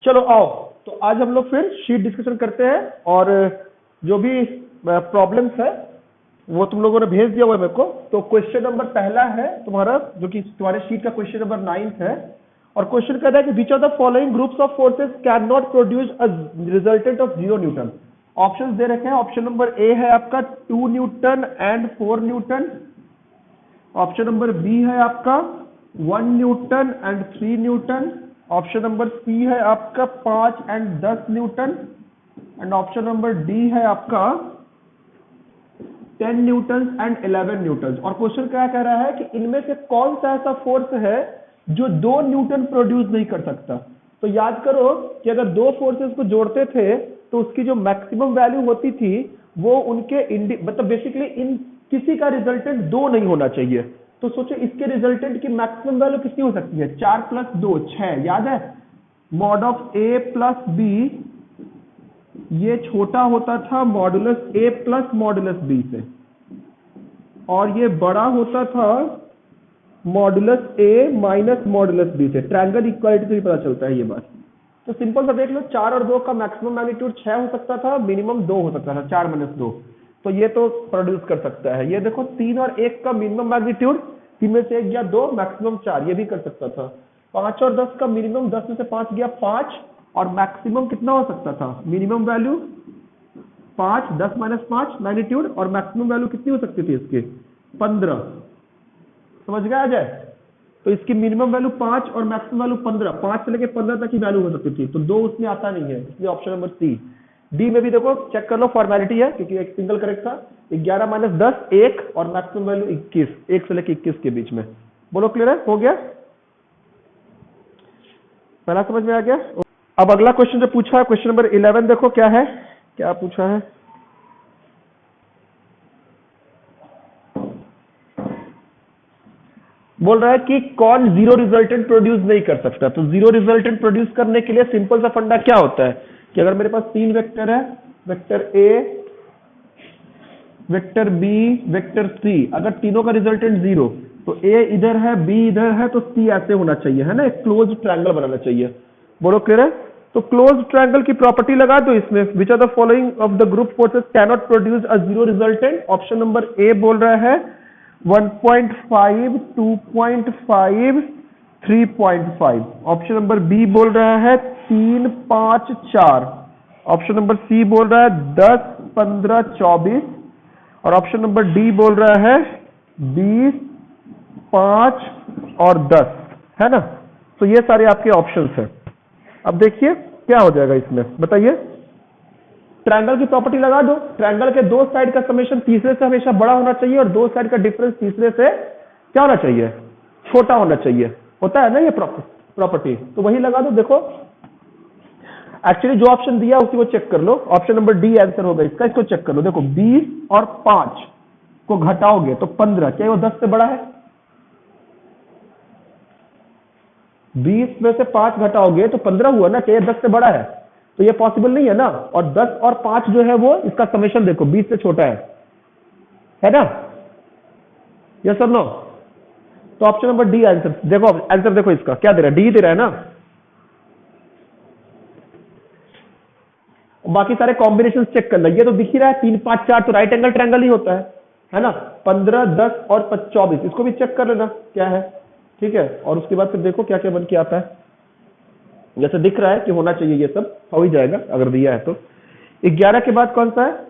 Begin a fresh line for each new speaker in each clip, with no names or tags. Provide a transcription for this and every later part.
चलो आओ, तो आज हम लोग फिर शीट डिस्कशन करते हैं और जो भी प्रॉब्लम्स है वो तुम लोगों ने भेज दिया हुआ है मेरे को। तो क्वेश्चन नंबर पहला है तुम्हारा, जो कि तुम्हारे शीट का क्वेश्चन नंबर 9 है और क्वेश्चन कहता है कि which of the following groups of forces can not produce a resultant of 0 newton. Options दे रखे हैं। ऑप्शन नंबर ए है आपका 2 newton and 4 newton. Option number B है आपका 1 newton and 3 newton. Option number C है आपका 5 and 10 newton and option number D है आपका 10 न्यूटन एंड 11 न्यूटन। और क्वेश्चन क्या कह रहा है कि इनमें से कौन सा ऐसा फोर्स है जो 2 न्यूटन प्रोड्यूस नहीं कर सकता। तो याद करो कि अगर दो फोर्सेस को जोड़ते थे तो उसकी जो मैक्सिमम वैल्यू होती थी वो उनके मतलब बेसिकली इन किसी का रिजल्टेंट 2 नहीं होना चाहिए। तो सोचो इसके रिजल्टेंट की मैक्सिमम वैल्यू कितनी हो सकती है? 4 + 2 6। याद है mod of A plus B ये छोटा होता था modulus A plus modulus B से और ये बड़ा होता था modulus A minus modulus B से। ट्रायंगल इक्वालिटी से भी पता चलता है ये बात। तो सिंपल सा देख लो, 4 और 2 का मैक्सिमम मैग्नीट्यूड 6 हो सकता था, मिनिमम 2 हो सकता था, 4 - 2। तो ये तो प्रोड्यूस कर सकता है। ये देखो 3 और 1 का मिनिमम मैग्नीट्यूड 3 में से 1 गया 2, मैक्सिमम 4, ये भी कर सकता था। 5 और 10 का मिनिमम 10 में से 5 गया 5 और मैक्सिमम कितना हो सकता था? मिनिमम वैल्यू 5, 10 - 5 मैग्नीट्यूड और मैक्सिमम वैल्यू कितनी हो सकती थी इसकी? 15। समझ गया जाए? तो इसकी मिनिमम वैल्यू 5 और मैक्सिमम वैल्यू 15, 5 से लेकर 15 तक की वैल्यू हो सकती थी। तो 2 उसमें आता नहीं है, इसलिए ऑप्शन नंबर सी। डी में भी देखो चेक कर लो, फॉर्मेलिटी है क्योंकि एक सिंगल करेक्ट था। 11 - 10 1 और मैक्सिमम वैल्यू 21, 1 से लेकर 21 के बीच में। बोलो क्लियर है? हो गया? पहला समझ में आ गया? अब अगला क्वेश्चन जो पूछा है क्वेश्चन नंबर 11 देखो क्या है, क्या पूछा है। बोल रहा है कि कौन जीरो रिजल्टेंट प्रोड्यूस नहीं कर सकता। तो जीरो रिजल्टेंट प्रोड्यूस करने के लिए सिंपल सा फंडा क्या होता है कि अगर मेरे पास 3 वेक्टर है, vector A, vector B, vector C, अगर तीनों का रिजल्टेंट 0 तो ए इधर है, बी इधर है, तो सी ऐसे होना चाहिए, है ना? एक क्लोज ट्रायंगल बनाना चाहिए। बोलो क्लियर है? तो क्लोज ट्रायंगल की प्रॉपर्टी लगा दो इसमें। Which are the following of the group forces can not produce a zero resultant. Option number A बोल रहा है 1.5, 2.5, 3.5। ऑप्शन नंबर बी बोल रहा है 3, 5, 4। ऑप्शन नंबर सी बोल रहा है 10, 15, 24 और ऑप्शन नंबर डी बोल रहा है 20, 5 और 10, है ना? तो ये सारे आपके ऑप्शंस हैं। अब देखिए क्या हो जाएगा इसमें, बताइए। ट्रायंगल की प्रॉपर्टी लगा दो। ट्रायंगल के दो साइड का समेशन तीसरे से हमेशा बड़ा होना चाहिए और दो साइड का डिफरेंस तीसरे से क्या होना चाहिए? छोटा होना चाहिए। होता है ना ये प्रॉपर्टी? तो वही लगा दो। देखो एक्चुअली जो ऑप्शन दिया उसी को चेक कर लो। ऑप्शन नंबर डी आंसर होगा इसका। इसको चेक कर लो। देखो 20 और 5 को घटाओगे तो 15, क्या वो 10 से बड़ा है? 20 में से 5 घटाओगे तो 15 हुआ ना, क्या ये 10 से बड़ा है? तो ये पॉसिबल नहीं है ना। और 10 और 5 जो है वो इसका समेशन देखो 20 से छोटा है ना? यस और नो? तो ऑप्शन नंबर डी आंसर देखो। आंसर देखो इसका क्या दे रहा है? डी दे रहा है ना। बाकी सारे कॉम्बिनेशन चेक कर लो। ये तो दिख ही रहा है 3, 5, 4 तो राइट एंगल ट्रायंगल ही होता है ना? 15, 10 और 24 इसको भी चेक कर लेना क्या है, ठीक है? और उसके बाद फिर देखो क्या क्या बन के आता है। जैसे दिख रहा है कि होना चाहिए, ये सब हो ही जाएगा अगर दिया है तो। 11 के बाद कौन सा है?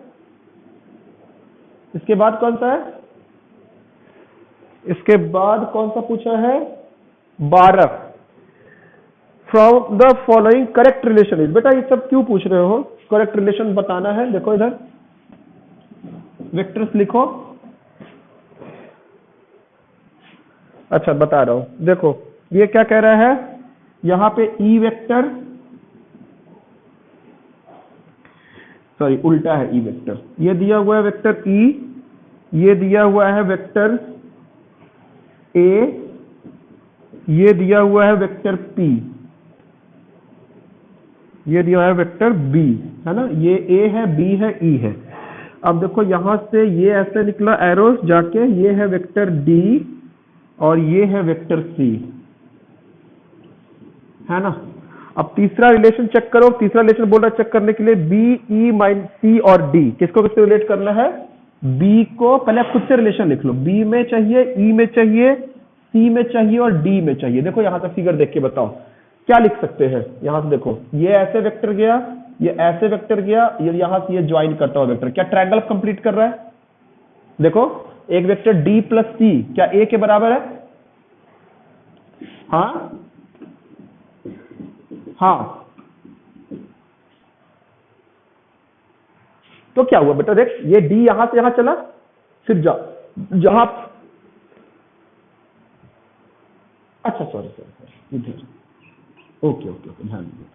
इसके बाद कौन सा है? इसके बाद कौन सा पूछा है? 12। From the following correct relation is. बेटा ये सब क्यों पूछ रहे हो? करेक्ट रिलेशन बताना है। देखो इधर वेक्टर्स लिखो। अच्छा बता रहा हूं। देखो ये क्या कह रहा है, यहां पे ई वेक्टर, सॉरी उल्टा है, ई वेक्टर। ये दिया हुआ है वेक्टर ई, ये दिया हुआ है वेक्टर ए, ये दिया हुआ है वेक्टर पी, ये दिया है वेक्टर बी, है ना? ये ए है, बी है, ई है। अब देखो यहां से ये ऐसे निकला एरो जाके, ये है वेक्टर डी और ये है वेक्टर सी, है ना? अब तीसरा रिलेशन चेक करो, तीसरा रिलेशन बोल रहा है चेक करने के लिए बी, ई माइनस सी और डी, किसको किससे रिलेट करना है? बी को, पहले आप खुद से रिलेशन लिख लो, बी में चाहिए, ई में चाहिए, सी में चाहिए और डी में चाहिए। देखो यहां से फिगर देख के बताओ क्या लिख सकते हैं। यहां से देखो, ये ऐसे वेक्टर गया, ये ऐसे वेक्टर गया, ये यहां से ये ज्वाइन करता हुआ वेक्टर, क्या ट्रायंगल कंप्लीट कर रहा है? देखो एक वेक्टर डी प्लस सी क्या ए के बराबर है? हाँ हाँ, तो क्या हुआ बेटा, देख ये डी यहां से यहां चला, फिर जहां, अच्छा सॉरी सॉरी इधर, ओके ओके ओके, ध्यान दीजिए।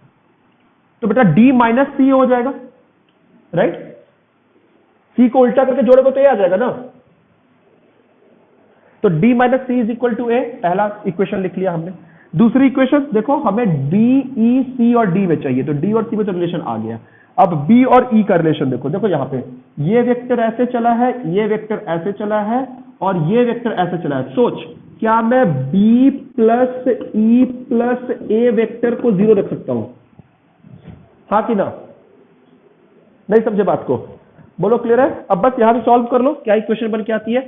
तो बेटा डी माइनस सी हो जाएगा, राइट? सी को उल्टा करके जोड़ोगे तो ये आ जाएगा ना। तो D minus C is equal to A, पहला इक्वेशन लिख लिया हमने। दूसरी इक्वेशन देखो, हमें डी, ई, सी और डी में चाहिए, तो डी और सी में तो रिलेशन आ गया। अब बी और ई का रिलेशन देखो, देखो यहां पे ये वेक्टर ऐसे चला है, ये वेक्टर ऐसे चला है और ये वेक्टर ऐसे चला है। सोच, क्या मैं बी प्लस ई प्लस ए वेक्टर को जीरो रख सकता हूं? हाँ कि ना? नहीं समझे बात को? बोलो क्लियर है? अब बस यहां से सॉल्व कर लो, क्या इक्वेशन बन के आती है?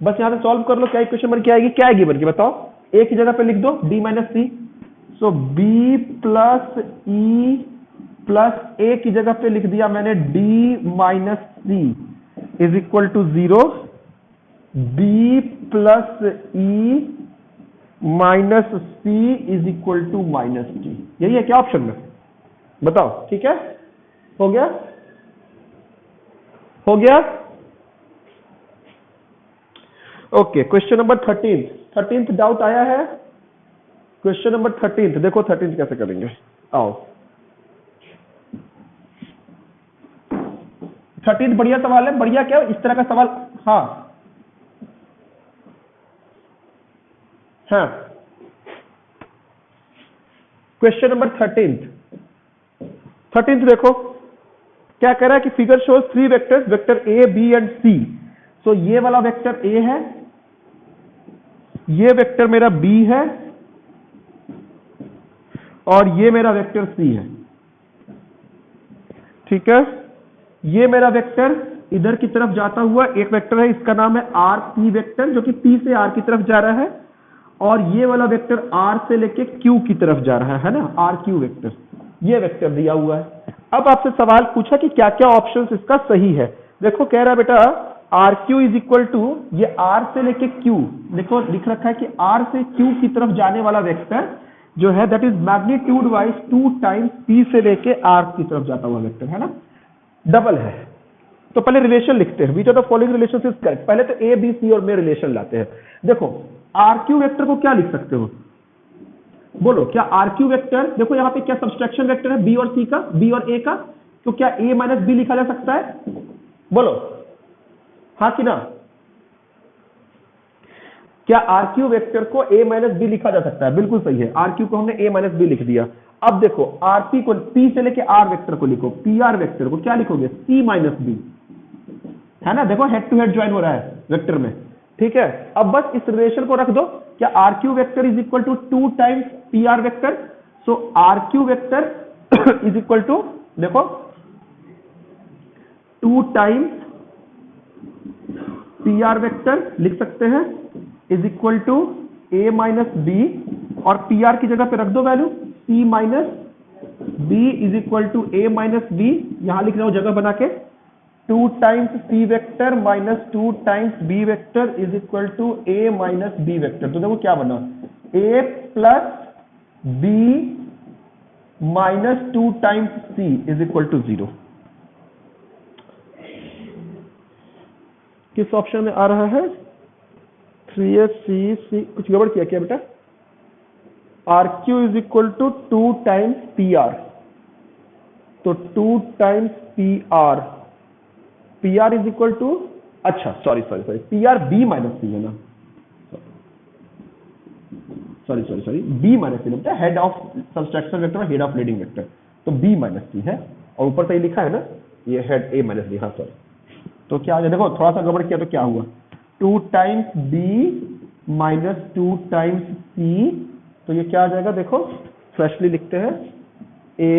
बस यहां से सॉल्व कर लो, क्या इक्वेशन बन के आएगी? क्या आएगी बन के बताओ? ए की जगह पे लिख दो D minus C, so B plus E plus A की जगह पे लिख दिया मैंने D minus C is equal to zero, B plus E minus C is equal to minus D. यही है क्या ऑप्शन में? बताओ, ठीक है? हो गया? हो गया? Okay, question number 13th doubt आया है? क्वेश्चन नंबर 13th देखो, 13th कैसे करेंगे, आओ। 13th बढ़िया सवाल है, बढ़िया क्या इस तरह का सवाल, हाँ हाँ। क्वेश्चन नंबर 13th देखो क्या कह रहा है कि figure shows 3 vectors, vector A, B and C. So ये वाला वेक्टर ए है, ये वेक्टर मेरा बी है और ये मेरा वेक्टर सी है, ठीक है? ये मेरा वेक्टर इधर की तरफ जाता हुआ एक वेक्टर है, इसका नाम है आर पी वेक्टर, जो कि पी से आर की तरफ जा रहा है, और ये वाला वेक्टर आर से लेके क्यू की तरफ जा रहा है ना, आर क्यू वेक्टर, ये वेक्टर दिया हुआ है। अब आपसे सवाल पूछा कि क्या क्या ऑप्शन इसका सही है। देखो कह रहा है बेटा R Q is equal to, ये आर से लेके क्यू, देखो लिख रखा है कि आर से क्यू की तरफ जाने वाला वेक्टर जो है that is magnitude wise 2 times P से लेके आर की तरफ जाता हुआ वेक्टर है ना, डबल है। तो पहले रिलेशन लिखते हैं, विच of the following relation is correct. पहले तो ए बी सी और में रिलेशन लाते हैं। देखो आर क्यू वेक्टर को क्या लिख सकते हो, बोलो क्या आर क्यू वेक्टर, देखो यहां पे क्या सब्सट्रैक्शन वेक्टर है बी और सी का, बी और ए का, तो क्या ए माइनस बी लिखा जा सकता है? बोलो हाँ कि ना? क्या आर क्यू वेक्टर को ए माइनस बी लिखा जा सकता है? बिल्कुल सही है, आर क्यू को हमने ए माइनस बी लिख दिया। अब देखो आर पी को, पी से लेके आर वेक्टर को लिखो, पी आर वेक्टर को क्या लिखोगे? सी माइनस बी, है ना? देखो हेड टू हेड ज्वाइन हो रहा है वेक्टर में, ठीक है? अब बस इस रिलेशन को रख दो, क्या R Q vector is equal to 2 times P R vector, so R Q vector is equal to, देखो 2 टाइम्स पी आर वेक्टर लिख सकते हैं is equal to A minus B, और पी आर की जगह पे रख दो value C minus B is equal to A minus B, यहां लिख रहा हूं जगह बना के, 2 times C vector minus 2 times B vector is equal to A minus B vector. तो देखो क्या बना, A plus B minus 2 times C is equal to 0। किस ऑप्शन में आ रहा है? 3s सी, कुछ गड़बड़ किया क्या बेटा? R Q is equal to 2 times P R, तो 2 times P R, P R is equal to, अच्छा sorry sorry sorry, P R B minus C है ना, sorry sorry sorry, B minus C बेटा, हेड ऑफ सब्सट्रैक्शन वेक्टर और head of leading vector, तो B minus C है, और ऊपर से लिखा है ना ये हेड ए माइनस बी, हाँ सॉरी। तो क्या है, देखो थोड़ा सा गड़बड़ किया तो क्या हुआ, 2 times B minus 2 times C, तो ये क्या आ जाएगा देखो फ्रेशली लिखते हैं a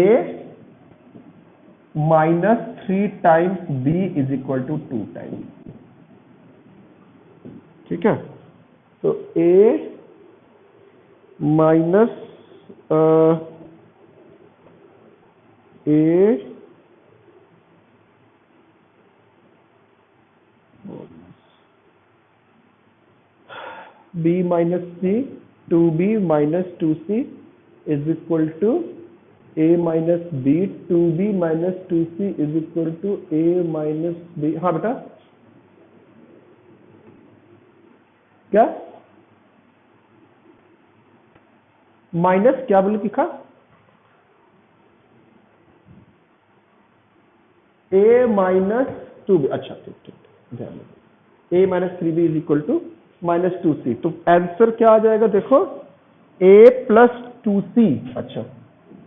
minus 3 times b is equal to 2 times. ठीक है, तो a minus a b minus c 2b minus 2c is equal to a minus b 2b minus 2c is equal to a minus b। हाँ बेटा, क्या minus क्या बोले लिखा? a minus 2b। अच्छा ठीक ठीक, ध्यान रखो, a minus 3b is equal to minus 2c। तो आंसर क्या आ जाएगा देखो, a प्लस 2c। अच्छा,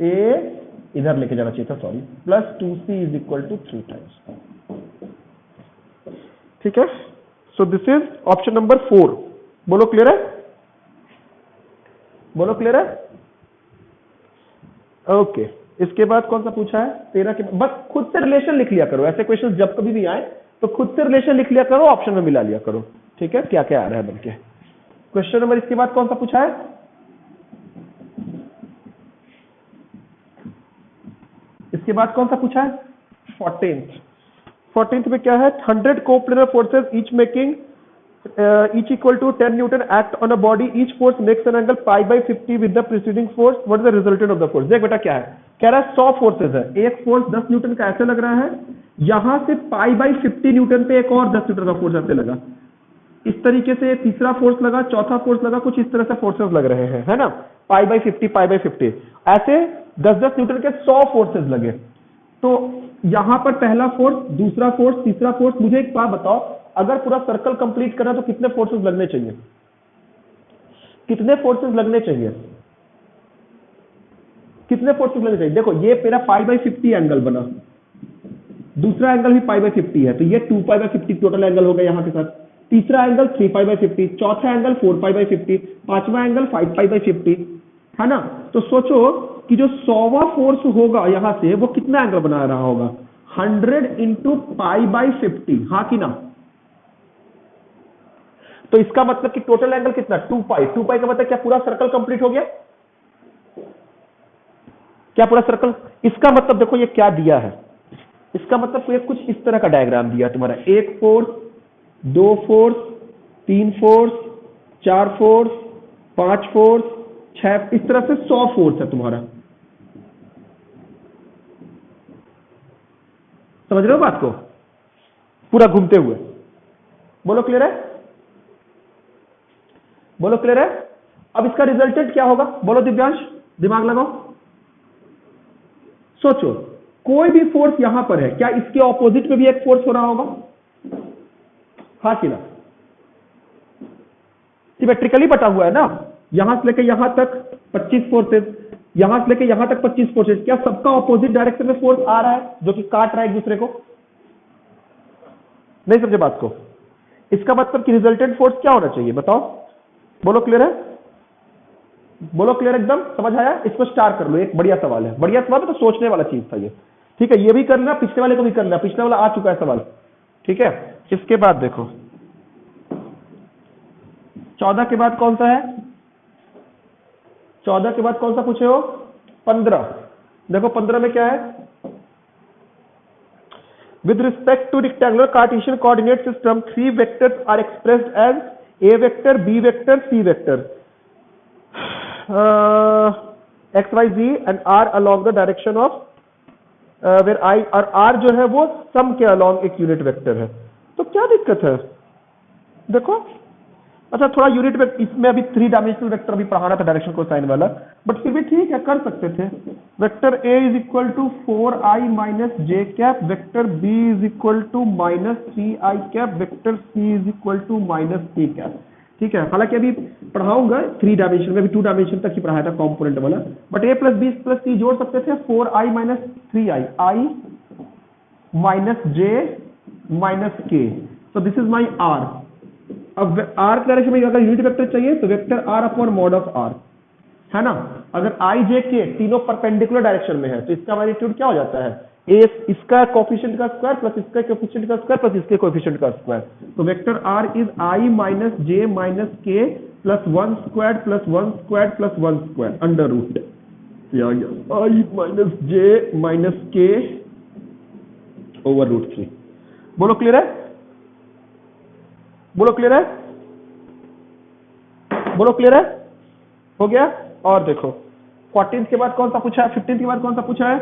a इधर लेके जाना चाहिए था, sorry, plus 2c is equal to 3 times. ठीक है, so this is option number 4। बोलो क्लियर है? बोलो क्लियर है? ओके, इसके बाद कौन सा पूछा है? 13 के बस खुद से रिलेशन लिख लिया करो, ऐसे क्वेश्चन जब कभी भी आए तो खुद से रिलेशन लिख लिया करो, ऑप्शन में मिला लिया करो। ठीक है, क्या क्या आ रहा है बनके। क्वेश्चन नंबर इसके बाद कौन सा पूछा है? इसके बाद कौन सा पूछा है? 14th में क्या है? 100 coplanar forces each making each equal to 10 Newton act on a body. Each force makes an angle pi by 50 with the preceding force. What is the resultant of the force? देख बेटा क्या है, कह रहा है 100 फोर्सेस है, एक force 10 Newton का ऐसे लग रहा है, यहां से पाई बाई 50 न्यूटन पे एक और 10 न्यूटन का फोर्स ऐसे लगा, इस तरीके से तीसरा फोर्स लगा, चौथा फोर्स लगा, कुछ इस तरह से फोर्सेस लग रहे हैं, है ना, पाई बाई 50 ऐसे 10-10 न्यूटन के 100 फोर्सेस लगे। तो यहां पर पहला फोर्स, दूसरा फोर्स, तीसरा फोर्स। मुझे एक बात बताओ, अगर पूरा सर्कल कंप्लीट करना तो कितने फोर्सेस लगने चाहिए? कितने फोर्सेस लगने चाहिए? कितने फोर्सेस लगने चाहिए? देखो ये मेरा पाई बाई 50 एंगल बना, दूसरा एंगल भी पाई बाई 50 है, तो ये 2 पाई बाई 50 टोटल एंगल हो गया यहां के साथ, तीसरा एंगल 3 पाई बाई 50, चौथा एंगल 4 पाई बाई 50, पांचवा एंगल 5 पाई बाई 50, है ना। तो सोचो कि जो 100वां फोर्स होगा यहां से वो कितना एंगल बना रहा होगा? 100 इंटू पाई बाई 50, हाँ कि ना। तो इसका मतलब कि टोटल एंगल कितना? 2 पाई। 2 पाई का मतलब क्या पूरा सर्कल कंप्लीट हो गया? क्या पूरा सर्कल? इसका मतलब देखो ये क्या दिया है, इसका मतलब ये कुछ इस तरह का डायग्राम दिया तुम्हारा, एक फोर्स, दो फोर्स, तीन फोर्स, चार फोर्स, पांच फोर्स, 6, इस तरह से 100 फोर्स है तुम्हारा। समझ रहे हो बात को? पूरा घूमते हुए। बोलो क्लियर है? बोलो क्लियर है? अब इसका रिजल्टेंट क्या होगा? बोलो दिव्यांश, दिमाग लगाओ, सोचो। कोई भी फोर्स यहां पर है, क्या इसके ऑपोजिट में भी एक फोर्स हो रहा होगा? हाँ कि ना? सिमेट्रिकली बटा हुआ है ना, यहां से लेकर यहां तक 25 फोर्सेस, यहां से लेकर यहां तक 25 फोर्सेस। क्या सबका ऑपोजिट डायरेक्शन में फोर्स आ रहा है जो कि काट रहा है एक दूसरे को? नहीं समझे बात को? इसका मतलब कि रिजल्टेंट फोर्स क्या होना चाहिए बताओ? बोलो क्लियर है? बोलो क्लियर, एकदम समझ आया? इसको स्टार कर लो, एक बढ़िया सवाल है, बढ़िया सवाल है, तो सोचने वाला चीज था ये। ठीक है, ये भी करना, पिछले वाले को भी करना, पिछले वाला आ चुका है सवाल। ठीक है, इसके बाद देखो 14 के बाद कौन सा है? 14 के बाद कौन सा पूछे हो? 15। देखो 15 में क्या है? With respect to rectangular cartesian coordinate system 3 vectors are expressed as a vector, b vector, c vector, x, y, z and r along the direction of where I और r जो है वो सम के along एक यूनिट वेक्टर है। तो क्या दिक्कत है? देखो, अच्छा थोड़ा यूनिट वेक्टर, इसमें अभी 3 डायमेंशनल वेक्टर अभी पढ़ाना था डायरेक्शन कोसाइन वाला, बट फिर भी ठीक है, कर सकते थे। Vector a is equal to 4i minus J cap, vector b is equal to minus 3i cap, vector c is equal to minus c cap. ठीक है, हालांकि अभी पढ़ाऊंगा 3 डायमेंशन में, अभी 2 डायमेंशन तक ही पढ़ाया था कॉम्पोनेंट वाला, but a plus b plus c जोड़ सकते थे, 4i minus 3i, i minus j minus k, so this is my r। अब r के डायरेक्शन में अगर यूनिट वेक्टर चाहिए तो vector r upon mod of r, है ना। अगर आई जे के तीनों परपेंडिकुलर डायरेक्शन में है तो इसका मैग्नीट्यूड क्या हो जाता है, ए इसका कोफिशिएंट का स्क्वायर प्लस इसका कोफिशिएंट का स्क्वायर प्लस इसके कोफिशिएंट का स्क्वायर। तो vector R is I minus J minus K plus 1 square plus 1 square plus 1 square under root आ गया I minus J minus K over root 3। बोलो clear है, बोलो क्लियर है, बोलो क्लियर है, हो गया। और देखो 14 के बाद कौन सा पूछा है, 15 के बाद कौन सा पूछा है,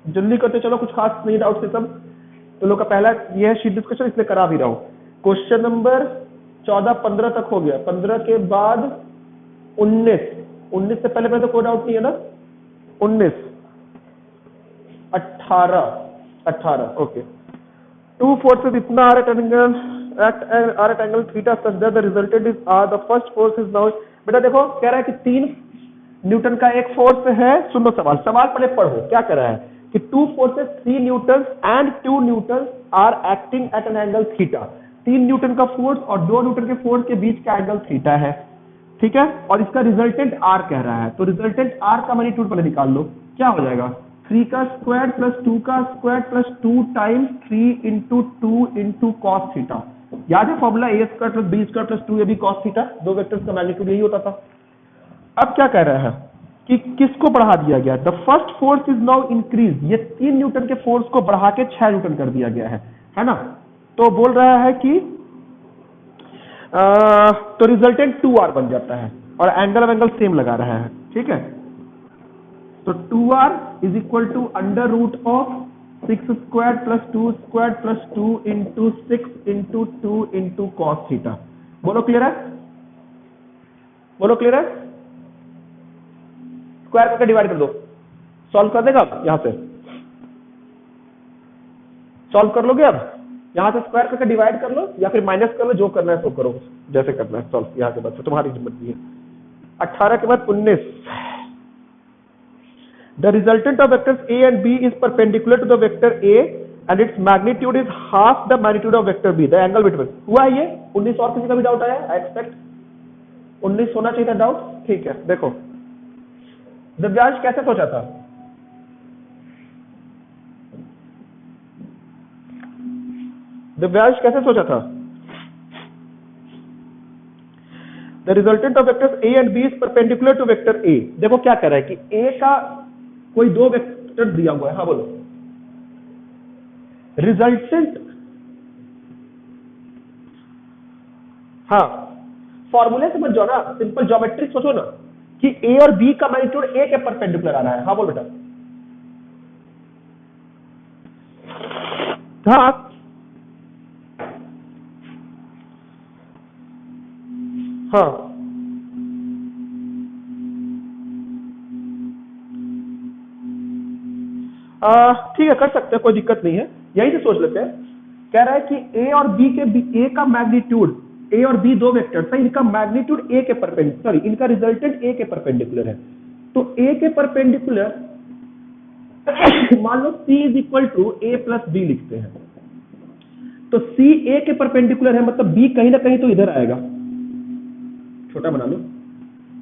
जल्दी करते चलो, कुछ खास नहीं डाउट से सब। तो लोग का पहला ये है शीट डिस्कशन, इसलिए करा भी रहा हूं। क्वेश्चन नंबर 14-15 तक हो गया, 15 के बाद 19 से पहले तो कोई डाउट नहीं है ना, 19 18 ओके। 2 forces इतना are at angle theta such that the resultant is R, the first force is now. बेटा देखो कह रहा है कि 3 न्यूटन का एक फोर्स है, सुनो सवाल पहले पढ़ो क्या कह रहा है कि 2 forces 3 newton and 2 newton are acting at an angle theta. 3 newton का फोर्स और 2 न्यूटन के फोर्स के बीच का एंगल थीटा है, ठीक है। और इसका रिजल्टेंट आर कह रहा है, तो रिजल्टेंट आर का मैग्नीट्यूड पहले निकाल लो, क्या हो जाएगा 3 का स्क्वायर प्लस 2 का square plus 2 times 3 into 2 into cos theta. याद है formula A square plus B square plus 2 A B cos theta, दो वेक्टर्स का मैग्नीट्यूड यही होता था। अब क्या कह रहा है कि किसको बढ़ा दिया गया, the first force is now increase, ये 3 न्यूटन के फोर्स को बढ़ा के 6 न्यूटन कर दिया गया है ना। तो बोल रहा है कि तो रिजल्टेंट 2r बन जाता है और एंगल सेम लगा रहा है, ठीक है। तो 2r is equal to under root of 6 square plus 2 square plus 2 into 6 into 2 into cos theta. बोलो क्लियर है, बोलो क्लियर है। स्क्वायर करके डिवाइड कर दो, सॉल्व कर देगा अब, यहां से सॉल्व कर लोगे, अब यहां से स्क्वायर करके डिवाइड कर लो या फिर माइनस कर लो, जो करना है सो करो, जैसे करना है सॉल्व। यहां के बाद तुम्हारी मर्जी है। 18 के बाद 19, the resultant of vectors a and b is perpendicular to the vector a and its magnitude is half the magnitude of vector b, the angle between। हुआ है ये 19, और किसी का भी डाउट आया, आई एक्सपेक्ट 19 होना चाहिए था डाउट, ठीक है। देखो दिव्यांश कैसे सोचा था, दिव्यांश कैसे सोचा था, the resultant of vectors a and b is perpendicular to vector a। देखो क्या कर रहा है कि a का कोई दो वेक्टर दिया हुआ है, हाँ बोलो, रिजल्टेंट, हाँ फॉर्मूले से मत जाओ ना, सिंपल ज्योमेट्रिक सोचो ना कि a और b का मैग्नीट्यूड a के परपेंडिकुलर आ रहा है, हाँ बोल बेटा, हाँ हाँ ठीक है कर सकते हैं, कोई दिक्कत नहीं है, यही से सोच लेते हैं। कह रहा है कि a और b के a का मैग्नीट्यूड, a और b दो वेक्टर्स हैं, इनका मैग्नीट्यूड a के परपेंडिकुलर, सॉरी इनका रिजल्टेंट a के परपेंडिकुलर है। तो a के परपेंडिकुलर मान लो c is equal to a plus b लिखते हैं, तो c a के परपेंडिकुलर है, मतलब b कहीं ना कहीं तो इधर आएगा, छोटा बना लो।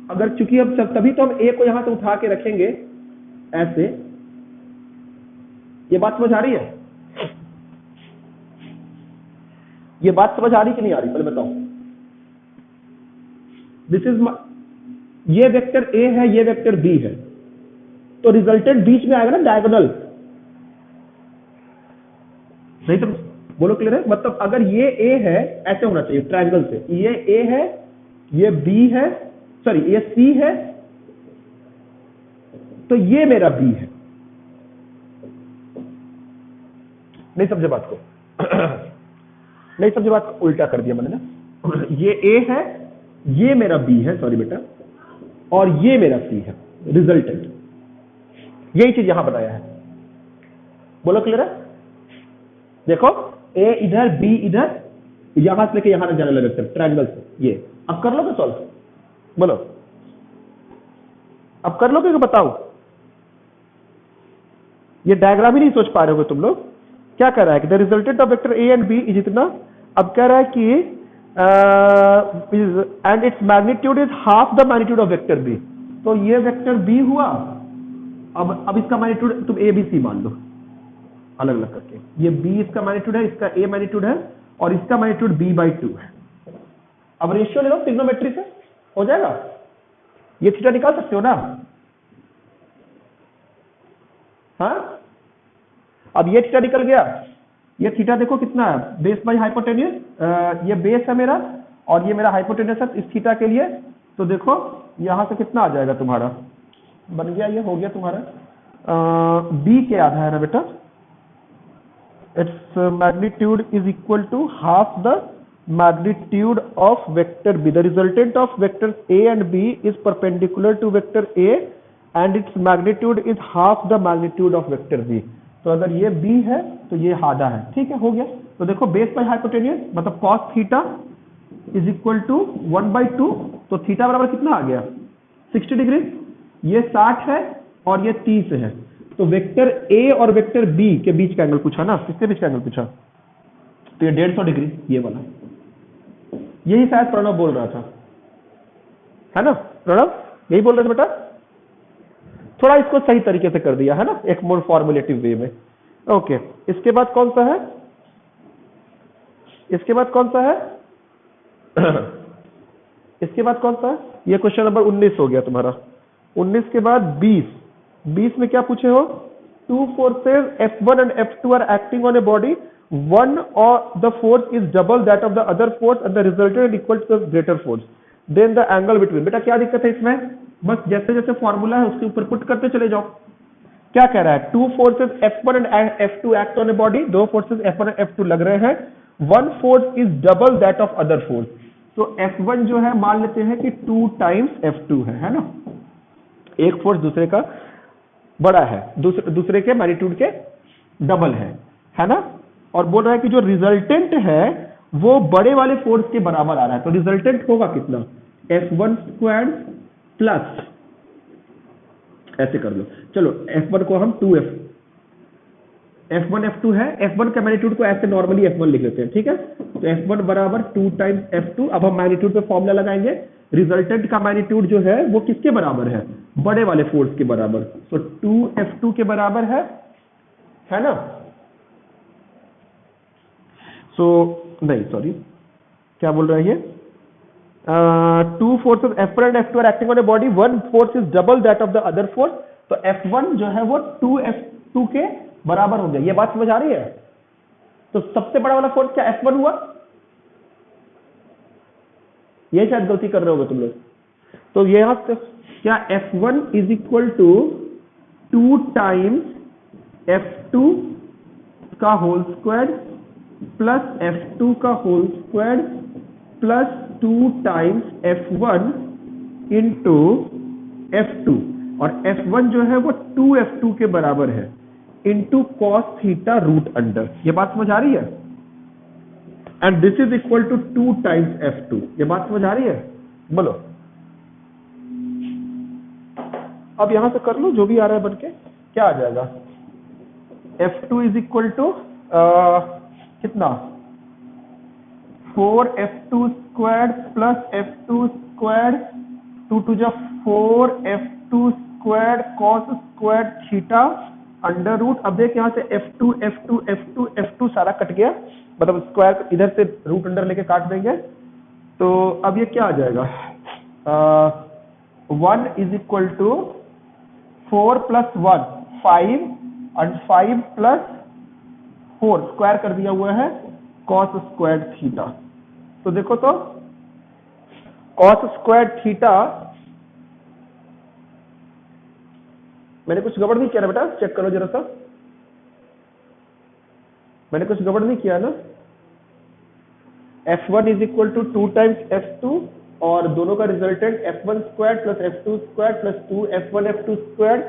अगर चूंकि अब तभी तो हम a को यहां से उठा के रखेंगे ऐसे, ये बात समझ आ रही है, ये बात समझ आ रही कि नहीं आ रही पहले बताओ। दिस इज ये वेक्टर a है, ये वेक्टर b है, तो रिजल्टेंट बीच में आएगा ना डायगोनल, नहीं तो बोलो क्लियर है। मतलब अगर ये a है, ऐसे होना चाहिए ट्रायंगल से, ये a है, ये b है, सॉरी ये c है, तो ये मेरा b है। नहीं समझे बात को नहीं समझे बात को, उल्टा कर दिया मैंने ना, ये a है, ये मेरा b है, सॉरी बेटा, और ये मेरा c है रिजल्टेंट, यही चीज यहां बनाया है। बोलो क्लियर है। देखो a इधर, b इधर, यहां से लेके यहां तक जाने लगे ट्रायंगल से, ये अब कर लोगे सॉल्व, बोलो अब कर लोगे कि बताओ, ये डायग्राम ही नहीं सोच पा रहे हो तुम लोग। क्या कह रहा है कि the resultant of vector a and b is इतना, अब कह रहा है कि and its magnitude is half the magnitude of vector B. तो ये वेक्टर बी हुआ। अब इसका मैग्नीट्यूड तुम ए बी सी मान लो अलग अलग करके। ये बी इसका मैग्नीट्यूड है, इसका ए मैग्नीट्यूड है, और इसका मैग्नीट्यूड b/2 है। अब रेशियो ले लो ट्रिग्नोमेट्री से, हो जाएगा। ये थीटा निकाल सकते हो ना। हाँ, अब ये थीटा निकल गया। ये थीटा देखो कितना है, बेस बाई हाइपोटेन्यूस। ये बेस है मेरा और ये मेरा हाइपोटेन्यूस है इस थीटा के लिए। तो देखो यहां से कितना आ जाएगा तुम्हारा, बन गया, ये हो गया तुम्हारा बी के आधा है ना बेटा। its magnitude is equal to half the magnitude of vector b. The resultant of vectors a and b is perpendicular to vector a and its magnitude is half the magnitude of vector b. तो अगर ये b है तो ये आधा है, ठीक है, हो गया। तो देखो बेस बाई हाइपोटेन्यूस मतलब cos theta is equal to 1/2। तो थीटा बराबर कितना आ गया, 60 डिग्री। ये 60 है और ये 30 है। तो वेक्टर ए और वेक्टर बी के बीच का एंगल पूछा ना, किसके बीच का एंगल पूछा, तो ये 150 डिग्री ये वाला। यही शायद प्रणव बोल रहा था, है ना प्रणव, यही बोल रहे थे बेटा। थोड़ा इसको सही तरीके से कर दिया है ना, एक मोर फॉर्मुलेटिव वे में। ओके, इसके बाद कौन सा है, इसके बाद कौन सा है इसके बाद कौन सा है, ये क्वेश्चन नंबर 19 हो गया तुम्हारा। 19 के बाद 20 में क्या पूछे हो, two forces F1 and F2 are acting on a body, one और the force is double that of the other force and the resultant equal to the greater force, then the angle between. बेटा क्या दिक्कत है इसमें, बस जैसे जैसे formula है उसके ऊपर पुट करते चले जाओ। क्या कह रहा है, to forces F1 and F2 act on a body, दो फोर्सेज F1 एंड F2 लग रहे हैं, one force is double that of other force. तो F1 जो है मान लेते हैं कि 2 टाइम्स F2 है ना, एक फोर्स दूसरे का बड़ा है, दूसरे के मैग्नीट्यूड के डबल है ना। और बोल रहा है कि जो रिजल्टेंट है वो बड़े वाले फोर्स के बराबर आ रहा है। तो रिजल्टेंट होगा कितना, F1 स्क्वायर प्लस, ऐसे कर लो, चलो F1 को हम 2F, F1 F2 है, F1 का मैग्नीट्यूड को ऐसे नॉर्मली F1 लिख लेते हैं, ठीक है। तो F1 बराबर 2 टाइम्स F2। अब हम मैग्नीट्यूड पे फॉर्मूला लगाएंगे, रिजल्टेंट का मैग्नीट्यूड जो है वो किसके बराबर है, बड़े वाले फोर्स के बराबर। तो 2F2 के बराबर है ना। सो नहीं सॉरी, क्या बोल रहा है ये, two forces F1 and F2 are acting on a body, one force is double that of the other force. तो F1 जो है वो 2F2 के बराबर हो गया। ये बात समझ आ रही है। तो सबसे बड़ा वाला फोर्स क्या F1 हुआ, ये शायद गलती कर रहे होगे तुम लोग। तो यहां से क्या F1 is equal to 2 times F2 का होल स्क्वायर प्लस F2 का whole square plus 2 times F1 into F2, और F1 जो है वो 2F2 के बराबर है into cos theta root under. ये बात समझ आ रही है। And this is equal to 2 times F2। ये बात समझ आ रही है, बोलो। अब यहां से कर लो जो भी आ रहा है बनके, क्या आ जाएगा, F2 इज इक्वल टू कितना, 4F2 square plus F2 square, 2 to जा 4 F2 square cos square theta under root. अब देख यहां से F2 F2 F2 F2 सारा कट गया, मतलब स्क्वायर इधर से रूट अंडर लेके काट देंगे। तो अब ये क्या आ जाएगा, 1 is equal to 4 plus 1 5 and 5 plus 4 square कर दिया हुआ है कॉस स्क्वायर थीटा। तो देखो तो कॉस स्क्वायर थीटा, मैंने कुछ गड़बड़ नहीं किया ना बेटा, चेक करो जरा सा, मैंने कुछ गड़बड़ नहीं किया ना। F1 is equal to 2 times F2 और दोनों का resultant F1 square plus F2 square plus 2 F1 F2 square,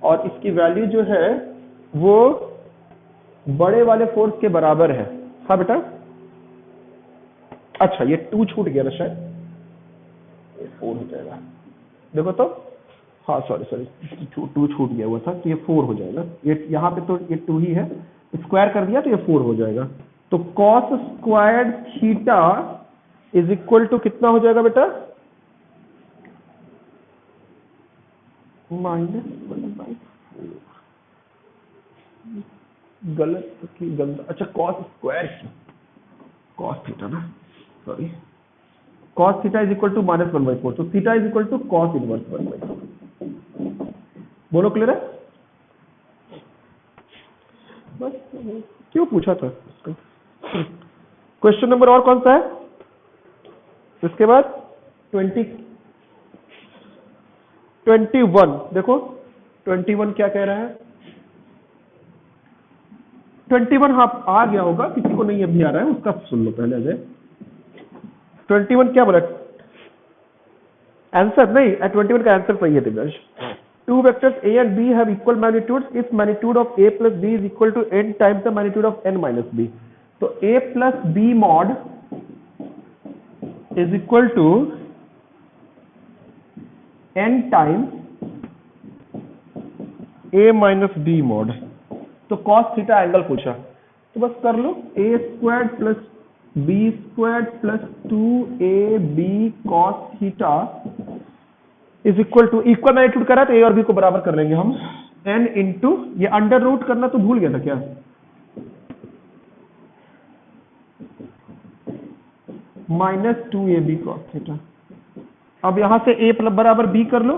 और इसकी वैल्यू जो है वो बड़े वाले फोर्स के बराबर है। हाँ बेटा, अच्छा ये 2 छूट गया ना शायद, ये 4 हो जाएगा। देखो तो, हाँ सॉरी 2 छूट गया हुआ था, तो ये 4 हो जाएगा। ये यहाँ पे तो ये 2 ही है, स्क्वायर कर दिया तो ये 4 हो जाएगा। तो cos square theta is equal to कितना हो जाएगा बेटा, -1/4। गलत की गंदा, अच्छा कॉस स्क्वायर की, कॉस थीटा ना, sorry, cos theta is equal to -1/4, तो theta is equal to cos inverse 1/4। बोलो क्लियर है? बस क्यों पूछा था। क्वेश्चन नंबर और कौन सा है इसके बाद? 21 देखो, 21 क्या कह रहा है? 21 हाँ आ गया होगा, किसी को नहीं अभी आ रहा है उसका सुन लो पहले से। 21 क्या बोला आंसर? नहीं, 21 का आंसर सही है Divyansh. Two vectors A and B have equal magnitudes if magnitude of A plus B is equal to n times the magnitude of n minus B. तो A plus B mod is equal to n times A minus B mod. तो cos theta angle पूछा, तो बस कर लो a square plus b square plus 2ab cos theta is equal to, equal magnitude करा तो a और b को बराबर कर लेंगे हम, n इंटू ये अंडर रूट करना तो भूल गया था क्या, -2ab cos थीटा। अब यहां से a प्लस बराबर b कर लो,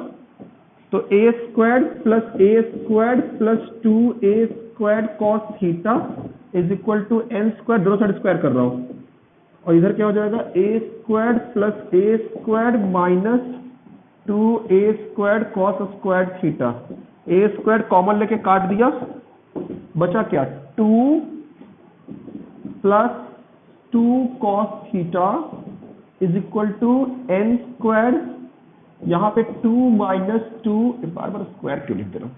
तो a square plus 2a square cos theta is equal to n square, दोनों साइड स्क्वायर कर रहा हूं, और इधर क्या हो जाएगा a square plus a square minus 2a square cos square theta. a square common लेके काट दिया, बचा क्या 2 प्लस 2 cos theta is equal to n square, यहां पे 2 माइनस 2, बार बार स्क्वायर क्यों लिख दे रहा हूं,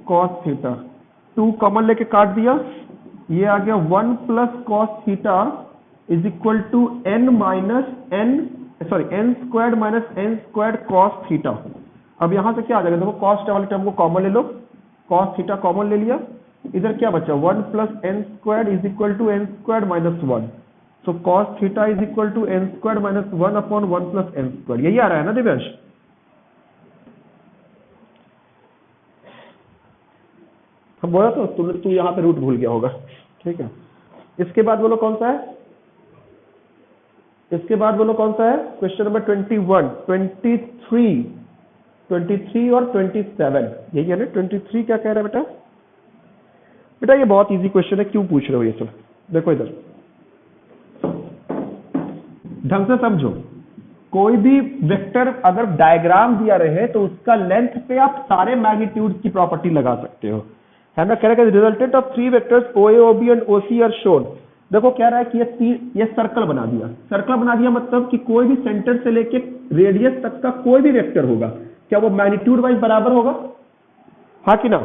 cos थीटा 2 कॉमन लेके काट दिया, ये आ गया 1 plus cos theta is equal to n square minus n square cos theta. अब यहां से क्या आ जाएगा, देखो cos वाले टर्म को कॉमन ले लो, cos थीटा कॉमन ले लिया, इधर क्या बचा 1 plus n square is equal to n square minus 1, so cos theta is equal to n square minus 1 upon 1 plus n square, यही आ रहा है ना दिव्यांश? हम बोला तो तू यहां पे रूट भूल गया होगा, ठीक है। इसके बाद बोलो कौन सा है, इसके बाद बोलो कौन सा है, क्वेश्चन नंबर 21, 23 और 27, यही है ना? 23 क्या कह रहा है बेटा? बेटा ये बहुत इजी क्वेश्चन है, क्यों पूछ रहे हो ये सब? देखो इधर ढंग से समझो, कोई भी वेक्टर अगर डायग्राम दिया रहे तो उसका लेंथ पे आप सारे मैग्नीट्यूड की प्रॉपर्टी लगा सकते हो, है ना? कह रहा है resultant of 3 vectors OA, OB and OC are shown. देखो कह रहा है कि ये सर्कल बना दिया, सर्कल बना दिया मतलब कि कोई भी सेंटर से लेके रेडियस तक का कोई भी वेक्टर होगा, क्या वो मैग्नीट्यूड वाइज बराबर होगा, हाँ कि ना?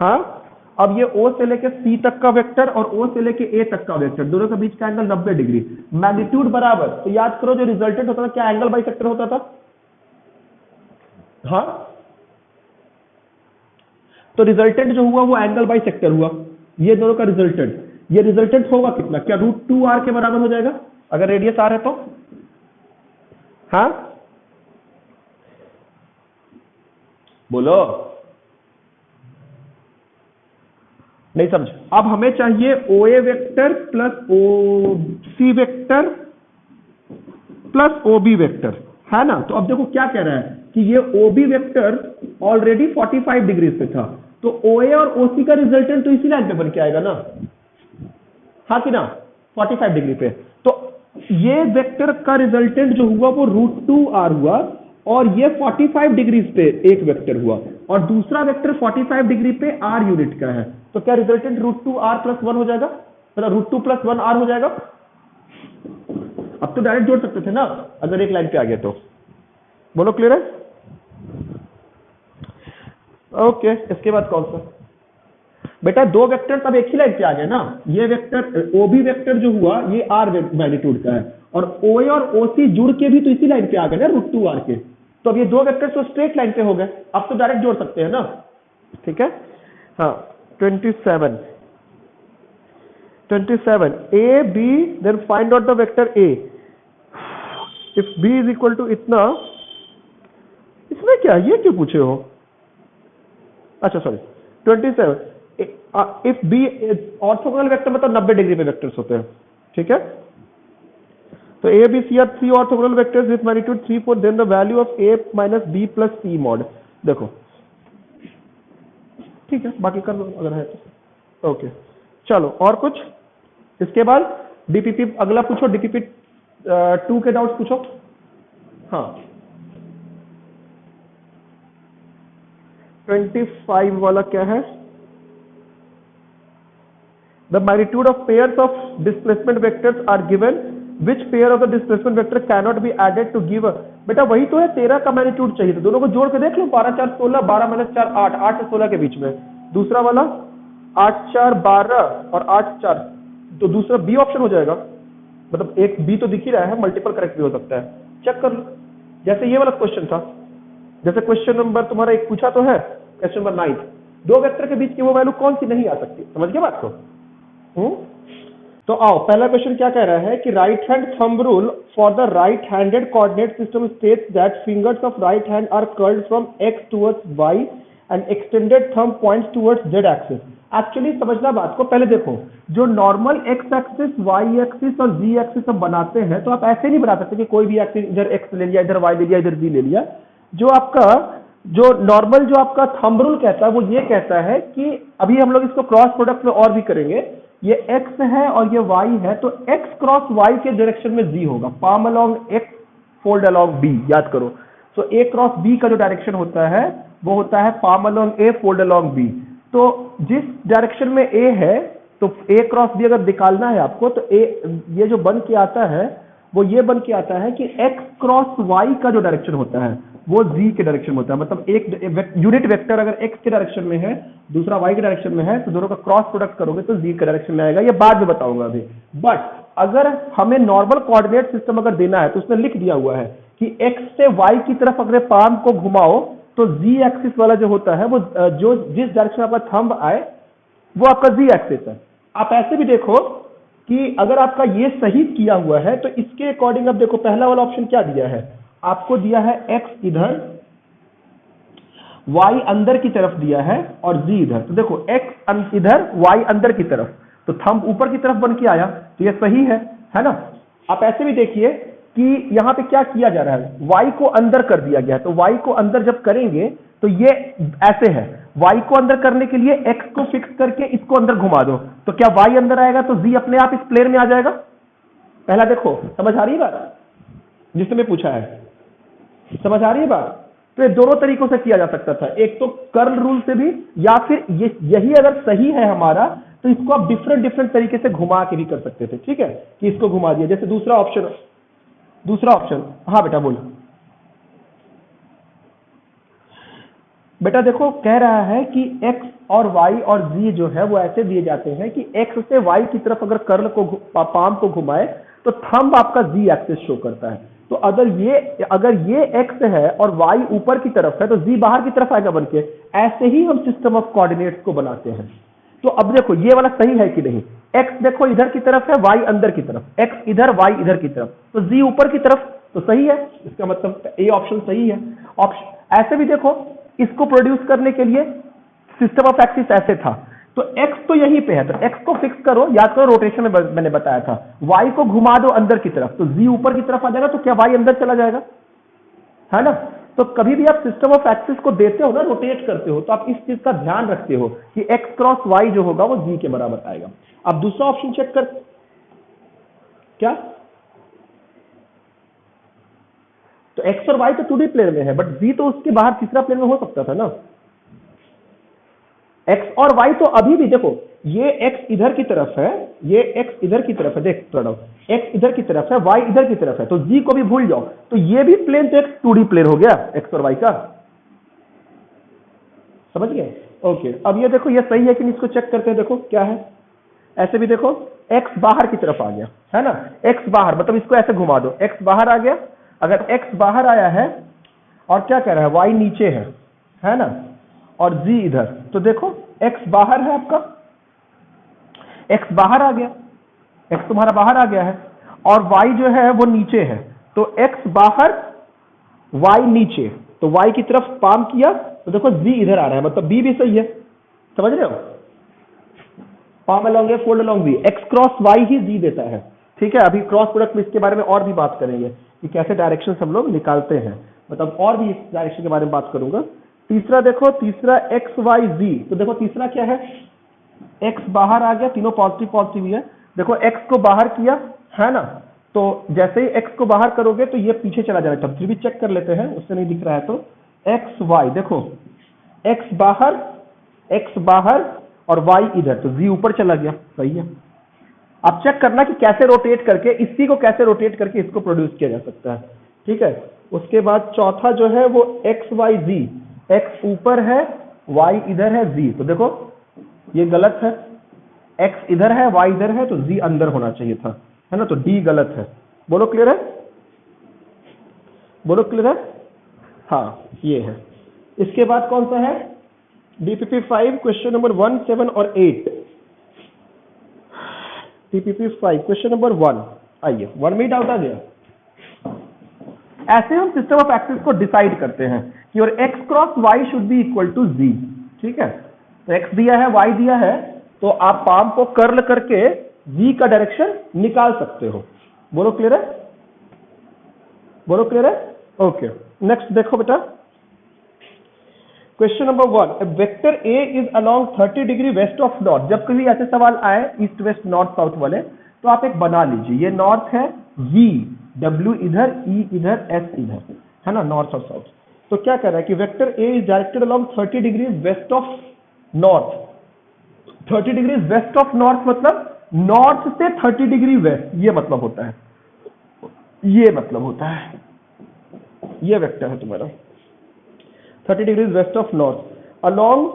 हाँ। अब ये O से लेके C तक का वेक्टर और O से लेके A तक का वेक्टर, दोनों के बीच का एंगल 90 डिग्री, मैग्नीट्यूड बराबर, तो याद करो जो रिजल्टेंट होता था क्या एंगल बाइसेक्टर होता था? हाँ, तो रिजल्टेंट जो हुआ वो एंगल बाइसेक्टर हुआ, ये दोनों का रिजल्टेंट, ये रिजल्टेंट होगा कितना, क्या √2r के बराबर हो जाएगा अगर रेडियस r है तो? हाँ बोलो, नहीं समझ। अब हमें चाहिए OA vector plus OC vector plus OB vector, है ना? तो अब देखो क्या कह रहा है कि ये OB वेक्टर ऑलरेडी 45 डिग्री पे था, तो OA और OC का रिजल्टेंट तो इसी लाइन पे बन के आएगा ना, हाँ कि ना? 45 डिग्री पे, तो ये वेक्टर का रिजल्टेंट जो हुआ वो √2r हुआ, और ये 45 डिग्री पे एक वेक्टर हुआ, और दूसरा वेक्टर 45 डिग्री पे r यूनिट का है, तो क्या रिजल्टेंट √2r + 1 हो जाएगा, मतलब √2 + 1r हो जाएगा। अब तो डायरेक्ट जोड़ सकते थे ना अगर एक लाइन पे आ गया तो। बोलो क्लियर है? ओके, इसके बाद कौन सा बेटा, दो वेक्टर तब एक ही लाइन पे आ गए ना, ये वेक्टर OB वेक्टर जो हुआ ये r मैग्नीट्यूड का है, और OA और OC जुड़ के भी तो इसी लाइन पे आ गए ना √2r के, तो अब ये दो वेक्टर तो स्ट्रेट लाइन पे हो गए, अब तो डायरेक्ट जोड़ सकते हैं ना, ठीक है। हाँ 27, 27 a b then find out the vector a if b is equal to इतना, इसमें क्या ये क्यों पूछे हो? अच्छा sorry 27 if b orthogonal vector मतलब 90 डिग्री पे वेक्टर्स होते हैं, ठीक है? तो a b c are three orthogonal vectors with magnitude 3 4 then the value of a minus b plus c mod. देखो ठीक है, बाकी कर लो अगर है तो। ओके चलो और कुछ इसके बाद डीपीपी अगला पूछो, डीपीपी 2 के डाउट्स पूछो। हाँ 25 वाला क्या है? The magnitude of pairs of displacement vectors are given. Which pair of the displacement vector cannot be added to give a? बेटा वही तो है, 13 का मैग्नीट्यूड चाहिए, तो दोनों को जोड़ के देख लो, 12 4 16, 12 - 4 8, 8 से 16 के बीच में। दूसरा वाला 8 4 12 और 8 4, तो दूसरा बी ऑप्शन हो जाएगा। मतलब एक बी तो दिख ही रहा है, मल्टीपल करेक्ट भी हो सकता है, चेक कर लो। जैसे ये वाला क्वेश्चन था, जैसे क्वेश्चन नंबर तुम्हारा एक पूछा तो है, क्वेश्चन नंबर 9, दो वेक्टर के बीच की वो वैल्यू कौन सी नहीं आ सकती, समझ गए बात को? तो आओ पहला क्वेश्चन क्या कह रहा है कि right hand thumb rule for the right handed coordinate system states that fingers of right hand are curled from x towards y and extended thumb points towards z axis. Actually समझना बात को, पहले देखो जो normal x axis, y axis और z axis हम बनाते हैं, तो आप ऐसे नहीं बना सकते कि कोई भी एक्सिस इधर x ले लिया, इधर y ले लिया, इधर z ले लिया। जो आपका जो नॉर्मल जो आपका थंब रूल कहता है वो ये कहता है कि अभी हम लोग इसको क्रॉस प्रोडक्ट में और भी करेंगे, ये x है और ये y है, तो x क्रॉस y के डायरेक्शन में z होगा, palm along x fold along b, याद करो। तो a क्रॉस b का जो डायरेक्शन होता है वो होता है palm along a fold along b। तो जिस डायरेक्शन में a है, तो a क्रॉस b अगर निकालना है आपको, तो a ये जो बन के आता है वो ये बन के आता है कि x क्रॉस y का जो डायरेक्शन होता है वो z के डायरेक्शन में होता है। मतलब एक यूनिट वेक्टर अगर x के डायरेक्शन में है, दूसरा y के डायरेक्शन में है, तो दोनों का क्रॉस प्रोडक्ट करोगे तो z के डायरेक्शन में आएगा। ये बाद में बताऊंगा अभी। बट अगर हमें नॉर्मल कोऑर्डिनेट सिस्टम अगर देना है तो उसमें लिख दिया हुआ है कि x से y की तरफ अगर पाम को घुमाओ तो z एक्सिस वाला जो होता है वो जो जिस डायरेक्शन आपका थंब आए वो आपका z एक्सिस है। आप ऐसे भी देखो कि अगर आपका ये सही किया हुआ है तो इसके अकॉर्डिंग अब देखो पहला वाला ऑप्शन क्या दिया है, आपको दिया है x इधर, y अंदर की तरफ दिया है और z इधर। तो देखो x इधर, y अंदर की तरफ, तो थंब ऊपर की तरफ बन के आया, तो ये सही है ना? आप ऐसे भी देखिए कि यहां पे क्या किया जा रहा है, y को अंदर कर दिया गया है, तो y को अंदर जब करेंगे तो ये ऐसे है, y को अंदर करने के लिए x को फिक्स करके इसको अंदर घुमा दो, तो क्या y अंदर आएगा तो z अपने आप इस प्लेन में आ जाएगा। पहला देखो, समझ आ रही है बात? जिसने पूछा है समझ आ रही है बात? तो ये दोनों तरीकों से किया जा सकता था, एक तो कर्ल रूल से भी, या फिर यही अगर सही है हमारा तो इसको आप डिफरेंट तरीके से घुमा के भी कर सकते थे। ठीक है कि इसको घुमा दिया, जैसे दूसरा ऑप्शन। हाँ बेटा बोलो। बेटा देखो कह रहा है कि x और y और z जो है वो ऐसे दिए जाते हैं कि x से y की तरफ अगर कर्ल को पाम को घुमाए तो थंब आपका z एक्सिस शो करता है। तो अगर ये x है और y ऊपर की तरफ है तो z बाहर की तरफ आएगा बनके। ऐसे ही हम सिस्टम ऑफ कोऑर्डिनेट्स को बनाते हैं। तो अब देखो ये वाला सही है कि नहीं, x देखो इधर की तरफ है, y अंदर की तरफ, x इधर y इधर की तरफ, तो z ऊपर की तरफ, तो सही है, इसका मतलब ए ऑप्शन सही है। ऑप्शन ऐसे भी देखो, इसको प्रोड्यूस करने के लिए सिस्टम ऑफ एक्सिस ऐसे था, तो x तो यहीं पे है, तो x को फिक्स करो, याद करो रोटेशन में मैंने बताया था, y को घुमा दो अंदर की तरफ, तो z ऊपर की तरफ आ जाएगा, तो क्या y अंदर चला जाएगा, है ना? तो कभी भी आप सिस्टम ऑफ एक्सिस को देते हो ना, रोटेट करते हो, तो आप इस चीज का ध्यान रखते हो कि x क्रॉस y जो होगा वो z के बराबर आएगा। अब दूसरा ऑप्शन चेक कर, क्या तो x और y तो 2D प्लेन में है, बट z तो उसके बाहर तीसरा प्लेन में हो सकता था ना। x और y तो अभी भी देखो, ये x इधर की तरफ है, ये x इधर की तरफ है, देख प्रणव, x इधर की तरफ है, y इधर की तरफ है, तो z को भी भूल जाओ, तो ये भी प्लेन तो एक 2D प्लेन हो गया x और y का, समझ गए? ओके, अब ये देखो ये सही है कि नहीं, इसको चेक करते हैं, देखो क्या है। ऐसे भी देखो x बाहर की तरफ आ गया, है ना, x बाहर, मतलब इसको ऐसे घुमा दो, x बाहर आ गया। अगर x बाहर आया है और क्या कह रहा है, y नीचे है ना, और z इधर, तो देखो x बाहर है आपका, x बाहर आ गया, x तुम्हारा बाहर आ गया है और y जो है वो नीचे है, तो x बाहर y नीचे, तो y की तरफ पाम किया तो देखो z इधर आ रहा है, मतलब b भी सही है, समझ रहे हो? पाम अलोंग ए fold along v, x cross y ही z देता है, ठीक है। अभी क्रॉस प्रोडक्ट में इसके बारे में और भी बात करेंगे कि कैसे डायरेक्शन हम लोग निकालते हैं, मतलब और भी इस डायरेक्शन के बारे में बात करूंगा। तीसरा देखो, तीसरा एक्स वाई जी, तो देखो तीसरा क्या है, x बाहर आ गया, तीनों पॉजिटिव पॉजिटिव ही है, देखो x को बाहर किया है ना, तो जैसे ही x को बाहर करोगे तो ये पीछे चला जाएगा, तब फिर भी चेक कर लेते हैं, उससे नहीं दिख रहा है तो एक्स वाई, देखो x बाहर और y इधर, तो z ऊपर चला गया, सही है। अब चेक करना कि कैसे रोटेट करके, इसी को कैसे रोटेट करके इसको प्रोड्यूस किया जा सकता है, ठीक है। उसके बाद चौथा जो है वो एक्स वाई जी, x ऊपर है y इधर है z, तो देखो ये गलत है, x इधर है y इधर है, तो z अंदर होना चाहिए था, है ना, तो d गलत है। बोलो क्लियर है, बोलो क्लियर है, हाँ ये है। इसके बाद कौन सा है, DPP 5 क्वेश्चन नंबर 1, 7 और 8। DPP 5 क्वेश्चन नंबर 1, आइए 1 में डाउट आ गया। ऐसे हम सिस्टम ऑफ एक्सिस को डिसाइड करते हैं कि और x cross y should be equal to z, ठीक है। तो x दिया है y दिया है, तो आप पाम को कर्ल करके z का डायरेक्शन निकाल सकते हो। बोलो क्लियर है, बोलो क्लियर है, ओके। नेक्स्ट देखो बेटा, question number 1, vector a is along 30 degree west of north. जब कभी ऐसे सवाल आए ईस्ट वेस्ट नॉर्थ साउथ वाले, तो आप एक बना लीजिए, ये नॉर्थ है, v W इधर, E इधर, S इधर, है ना, नॉर्थ और साउथ। तो क्या कह रहा है कि vector A is directed along 30 degree west of north. 30 degree west of north मतलब नॉर्थ से 30 डिग्री वेस्ट, ये मतलब होता है, ये मतलब होता है, ये वेक्टर है तुम्हारा 30 degree west of north along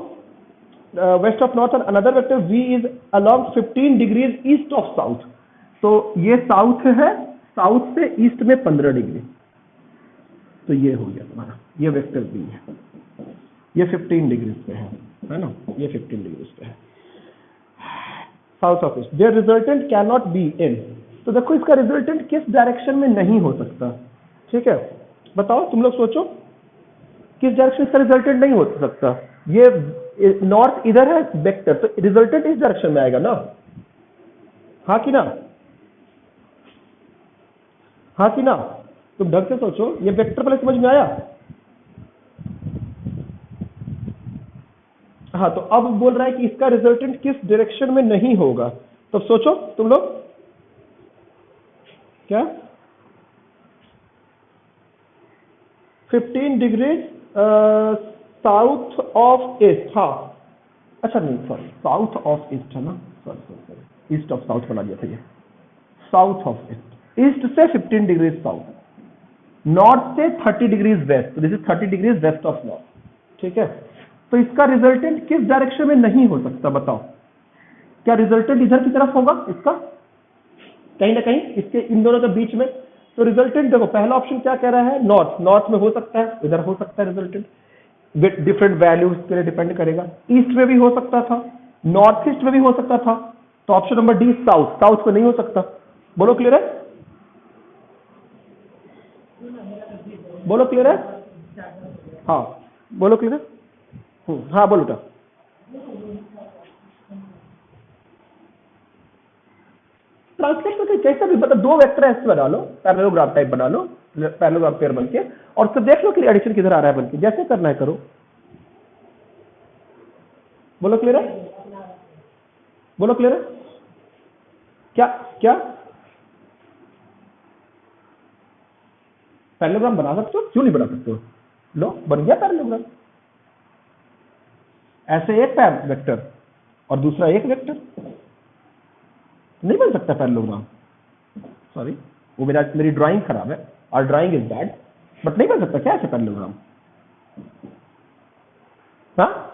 west of north, और another vector V is along 15 degrees east of south. तो ये साउथ है, साउथ से ईस्ट में 15 डिग्री, तो ये हो गया तुम्हारा, ये वेक्टर बी है, ये 15 डिग्री पे है ना, ये 15 डिग्री पे है south of east. There resultant can not be in, तो देखो इसका रिजल्टेंट किस डायरेक्शन में नहीं हो सकता, ठीक है। बताओ तुम लोग सोचो किस डायरेक्शन इसका रिजल्टेंट नहीं हो सकता। ये नॉर्थ इधर है वेक्टर, तो रिजल्टेंट इस डायरेक्शन में आएगा ना, हाँ कि ना, हाँ कि ना, तुम ढंग से सोचो, ये वेक्टर पहले समझ में आया, हाँ। तो अब बोल रहा है कि इसका रिजल्टेंट किस डायरेक्शन में नहीं होगा, तो सोचो तुम लोग क्या, 15 डिग्री साउथ ऑफ ईस्ट, हाँ अच्छा नहीं सॉरी, साउथ ऑफ ईस्ट है ना, सॉरी ईस्ट ऑफ साउथ बना दिया था, ये साउथ ऑफ ईस्ट, ईस्ट से 15 डिग्री साउथ, नॉर्थ से 30 डिग्रीज वेस्ट, तो this is 30 degrees west of north, ठीक है। तो इसका रिजल्टेंट किस डायरेक्शन में नहीं हो सकता, बताओ, क्या रिजल्टेंट इधर की तरफ होगा इसका, कहीं ना कहीं इसके इन दोनों के बीच में। तो रिजल्टेंट देखो, पहला ऑप्शन क्या कह रहा है, नॉर्थ, नॉर्थ में हो सकता है, इधर हो सकता है रिजल्टेंट, विद डिफरेंट वैल्यूज के लिए डिपेंड करेगा, ईस्ट में भी हो सकता था, नॉर्थ ईस्ट में भी हो सकता था, तो option number D south, south में नहीं हो सकता। बोलो क्लियर है, बोलो क्लियर है, हाँ बोलो क्लियर है, हाँ बोलो बेटा। ट्रांसलेट करके कैसा भी, मतलब दो वेक्टर ऐसे बना लो, पैरेललोग्राम टाइप बना लो, पैरेललोग्राम पेयर बनके, और फिर देख लो कि एडिशन किधर आ रहा है बनके, जैसे करना है करो। बोलो क्लियर है, बोलो क्लियर है, क्या क्या पैरेललोग्राम बना सकते हो, क्यों नहीं बना सकते हो, लो बन गया पैरेललोग्राम। ऐसे एक वेक्टर और दूसरा एक वेक्टर, नहीं बन सकता पैरेललोग्राम, सॉरी वो मेरी ड्राइंग खराब है, और ड्राइंग इज बैड, बट नहीं बन सकता क्या ऐसे पैरेललोग्राम, हाँ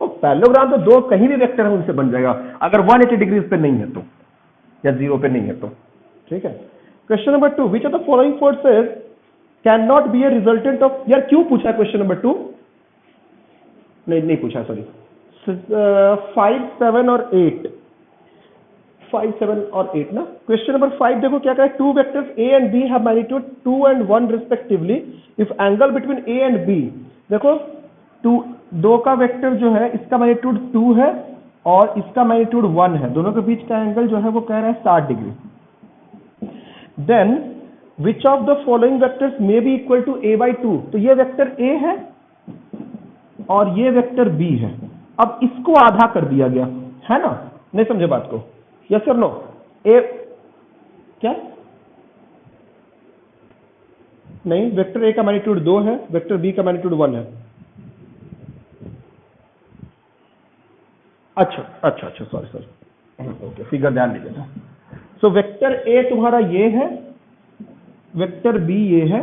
पैरेललोग्राम तो दो कहीं भी वेक्टर है उनसे बन जाएगा, अगर 180 डिग्री पे नहीं है तो, या 0 पे नहीं है तो, ठीक है। Question number 2, which of the following forces can not B A resultant of, यार क्यों पूछा क्वेश्चन नंबर 2, नहीं पूछा सॉरी, 5, 7 और 8, 5, 7 और 8 ना। क्वेश्चन नंबर 5 देखो क्या कहा है, two vectors A and B have magnitude 2 and 1 respectively if angle between A and B. देखो दो का वेक्टर जो है इसका मैग्नीट्यूड 2 है और इसका मैग्नीट्यूड 1 है, दोनों के बीच का एंगल जो है वो कह रहा है 60 degree. Then which of the following vectors may be equal to a by 2। तो ये वेक्टर a है और ये वेक्टर b है। अब इसको आधा कर दिया गया है ना, नहीं समझे बात को, यस और नो? ए क्या नहीं, वेक्टर a का मैग्नीट्यूड 2 है, वेक्टर b का मैग्नीट्यूड 1 है। अच्छा सॉरी ओके, फिगर ध्यान दीजिएगा। सो वेक्टर ए तुम्हारा ये है, वेक्टर बी ये है,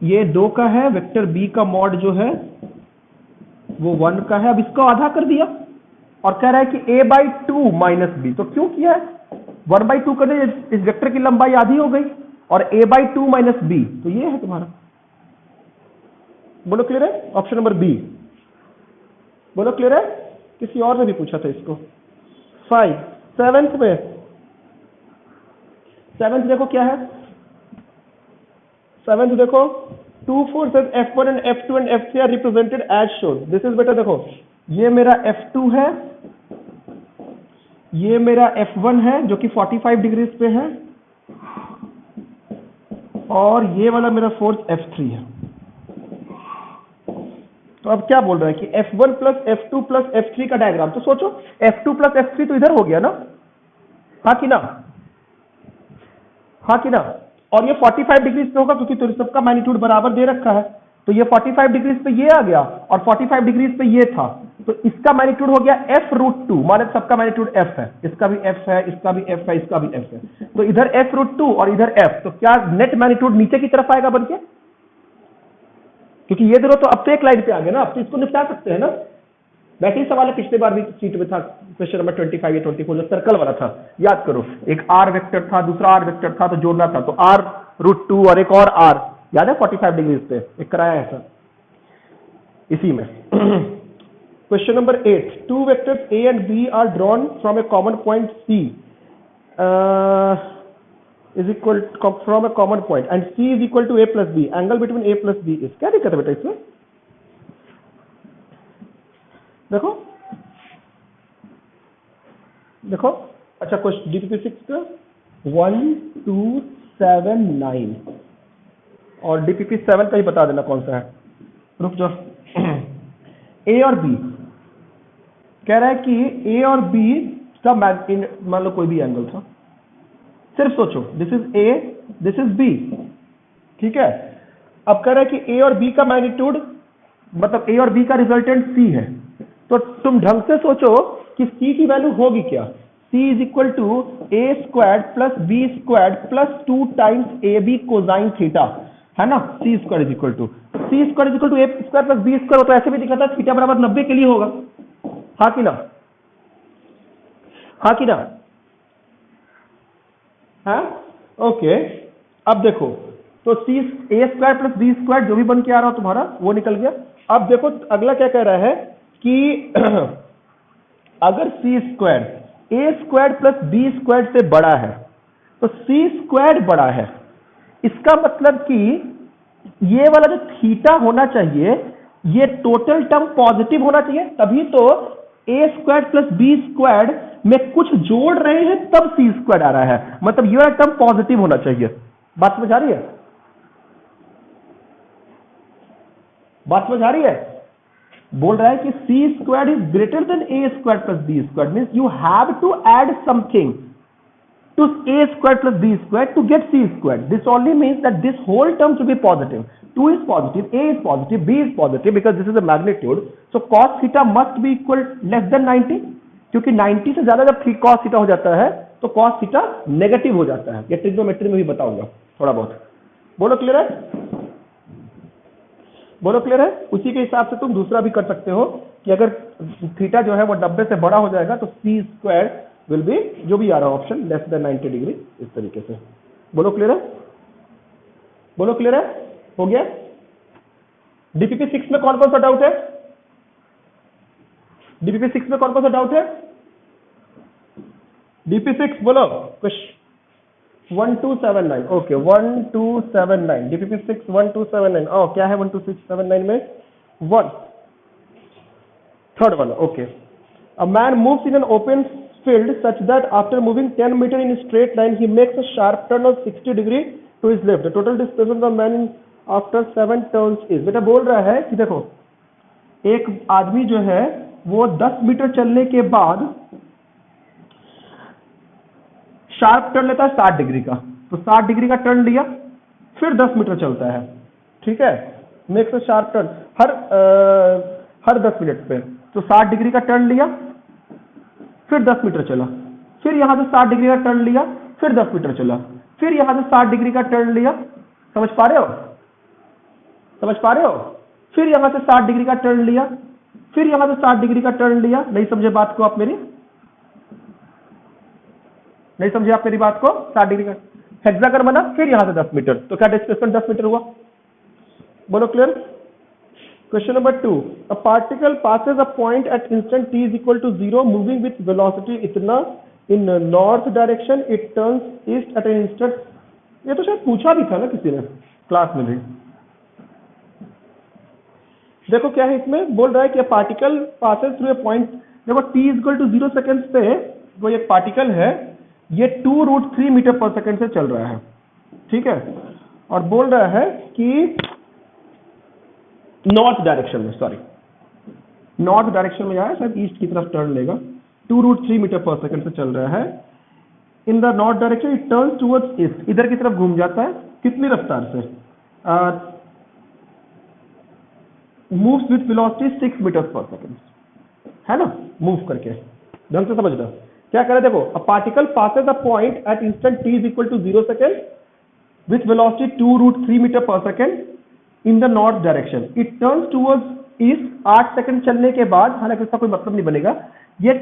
ये 2 का है, वेक्टर बी का मॉड जो है वो 1 का है। अब इसको आधा कर दिया और कह रहा है कि a by 2 माइनस बी। तो क्यों किया है, 1 by 2 करने इस वेक्टर की लंबाई आधी हो गई और a by 2 माइनस बी, तो ये है तुम्हारा। बोलो क्लियर है? ऑप्शन नंबर बी, बोलो क्लियर है? किसी और ने भी पूछा था इसको। 5, 7th में, 7th देखो क्या है, 7th देखो two forces F1 and F2 and F3 are represented as shown. This is बेटा देखो, ये मेरा F2 है, ये मेरा F1 है जो कि 45 डिग्री पे है और ये वाला मेरा फोर्स F3 है। तो अब क्या बोल रहा है कि F1 plus F2 plus F3 का डायग्राम। तो सोचो F2 प्लस F3 तो इधर हो गया ना, हाँ कि ना, हाँ कि ना। और ये 45 डिग्री पे होगा क्योंकि तो सबका मैग्नीट्यूड बराबर दे रखा है, तो ये 45 डिग्री पे ये आ गया और 45 डिग्री पे ये था, तो इसका मैग्नीट्यूड हो गया f√2, माने सबका मैग्नीट्यूड f है, इसका भी f है, इसका भी f है, इसका भी f है। तो इधर f√2 और इधर f, तो क्या नेट मैग्नीट्यूड नीचे की तरफ आएगा बनके, क्योंकि ये दोनों तो अब तो एक लाइन पे आ गए ना, अब तो इसको निपटा सकते हैं ना। वैसे ही सवाल है, पिछले बार भी सीट में था क्वेश्चन नंबर 25 या 24 जो सर्कल वाला था, याद करो, एक r वेक्टर था, दूसरा r वेक्टर था, तो जोड़ना था, तो r√2 और एक और r, याद है 45 डिग्री पे एक कराया ऐसा इसी में। Question number 8, two vectors a and b are drawn from a common point c is equal from a common point and c is equal to a plus b, angle between a plus b is। क्या दिक्कत है बेटा इसमें, देखो देखो, अच्छा question DPP6 का 1, 2, 7, 9 और DPP7 का ही बता देना कौन सा है, रुक जाओ। a और b कह रहा है कि a और b का मान लो कोई भी एंगल था, सिर्फ सोचो this is a, this is b, ठीक है। अब कह रहा है कि a और b का मैग्नीट्यूड, मतलब a और b का रिजल्टेंट c है, तो तुम ढंग से सोचो कि c की वैल्यू होगी क्या, c is equal to a square plus b square plus 2 times A B cosine theta, है ना। c square is equal to a square plus b square, तो ऐसे भी दिखा था थीटा बराबर 90 के लिए होगा, हाँ कि ना, हाँ कि ना, हाँ ओके। अब देखो तो c a square plus b square जो भी बन के आ रहा हो तुम्हारा वो निकल गया। अब देखो अगला क्या कह रहा है कि अगर c square a square plus b square से बड़ा है तो c स्क्वायर बड़ा है, इसका मतलब कि ये वाला जो थीटा होना चाहिए ये टोटल टर्म पॉजिटिव होना चाहिए, तभी तो a square plus b square में कुछ जोड़ रहे हैं तब c स्क्वायर आ रहा है, मतलब ये वाला टर्म पॉजिटिव होना चाहिए। बात समझ आ रही है, बात समझ आ रही है। बोल रहा है कि c square is greater than a square plus b square, means you have to add something to a square plus b square to get c square. This only means that this whole term should be positive. 2 is positive, a is positive, b is positive because this is a magnitude. So cos theta must be equal less than 90, क्योंकि 90 से ज्यादा जब cos theta हो जाता है तो cos theta negative हो जाता है। ये ट्रिग्नोमेट्री में भी बताऊंगा थोड़ा बहुत। बोलो क्लियर है, बोलो क्लियर है। उसी के हिसाब से तुम दूसरा भी कर सकते हो कि अगर थीटा जो है वो 90 से बड़ा हो जाएगा तो c स्क्वायर विल बी, जो भी आ रहा है ऑप्शन, लेस देन 90 डिग्री, इस तरीके से। बोलो क्लियर है, बोलो क्लियर है, हो गया। DPP6 में कौन कौन सा डाउट है, डीपीपी 6 में कौन कौन सा डाउट है? डीपी 6 बोलो कुछ। 1279, ओके 1279, डीपीपी 6 1279। ओ क्या है 12679 में? वन थर्ड वाला, okay. A man moves in an open field such that after moving 10 meter in a straight line he makes a sharp turn of 60 degree to his left. The total displacement of the man in after 7 turns is, बेटा बोल रहा है कि देखो एक आदमी जो है वो 10 मीटर चलने के बाद शार्प टर्न लेता है 60 डिग्री का, तो 60 डिग्री का टर्न लिया, फिर 10 मीटर चलता है, ठीक है, makes a sharp turn her 10 minute पे, तो 60 डिग्री का टर्न लिया, फिर 10 मीटर चला, फिर यहां से 60 डिग्री का टर्न लिया, फिर 10 मीटर चला, फिर यहां से 60 डिग्री का टर्न लिया। समझ पा रहे हो? समझ पा रहे हो? फिर यहां से 60 डिग्री का टर्न लिया, फिर यहां से 60 डिग्री का टर्न लिया। नहीं समझे बात को आप मेरी? नहीं समझे आप मेरी बात को? 60 डिग्री का हेक्सागन बना, फिर यहां से 10 मीटर, तो क्या डिस्प्लेसमेंट 10 मीटर हुआ? बोलो clear? Question number 2. A particle passes a point at instant t is equal to 0 moving with velocity इतना in north direction it turns east at an instant। ये तो शायद पूछा भी था ना किसी ने क्लास में भी। देखो क्या है इसमें, बोल रहा है कि particle passes through a point, देखो t is equal to 0 second पे वो एक पार्टिकल है, ये 2√3 मीटर पर सेकेंड से चल रहा है, ठीक है, और बोल रहा है कि नॉर्थ डायरेक्शन में, सॉरी नॉर्थ डायरेक्शन में जाए, शायद ईस्ट की तरफ टर्न लेगा, 2√3 मीटर पर सेकंड से चल रहा है। इन the north direction it turns towards east, इधर की तरफ घूम जाता है, कितनी रफ्तार से? Moves with velocity 6 metre per second, है ना, मूव करके। ढंग से समझना क्या करे, देखो a particle passes a point at instant t is equal to 0 second with velocity 2√3 metre per second in the north direction it turns towards east. 8 second चलने के बाद, हालांकि इसका कोई मतलब नहीं बनेगा, ये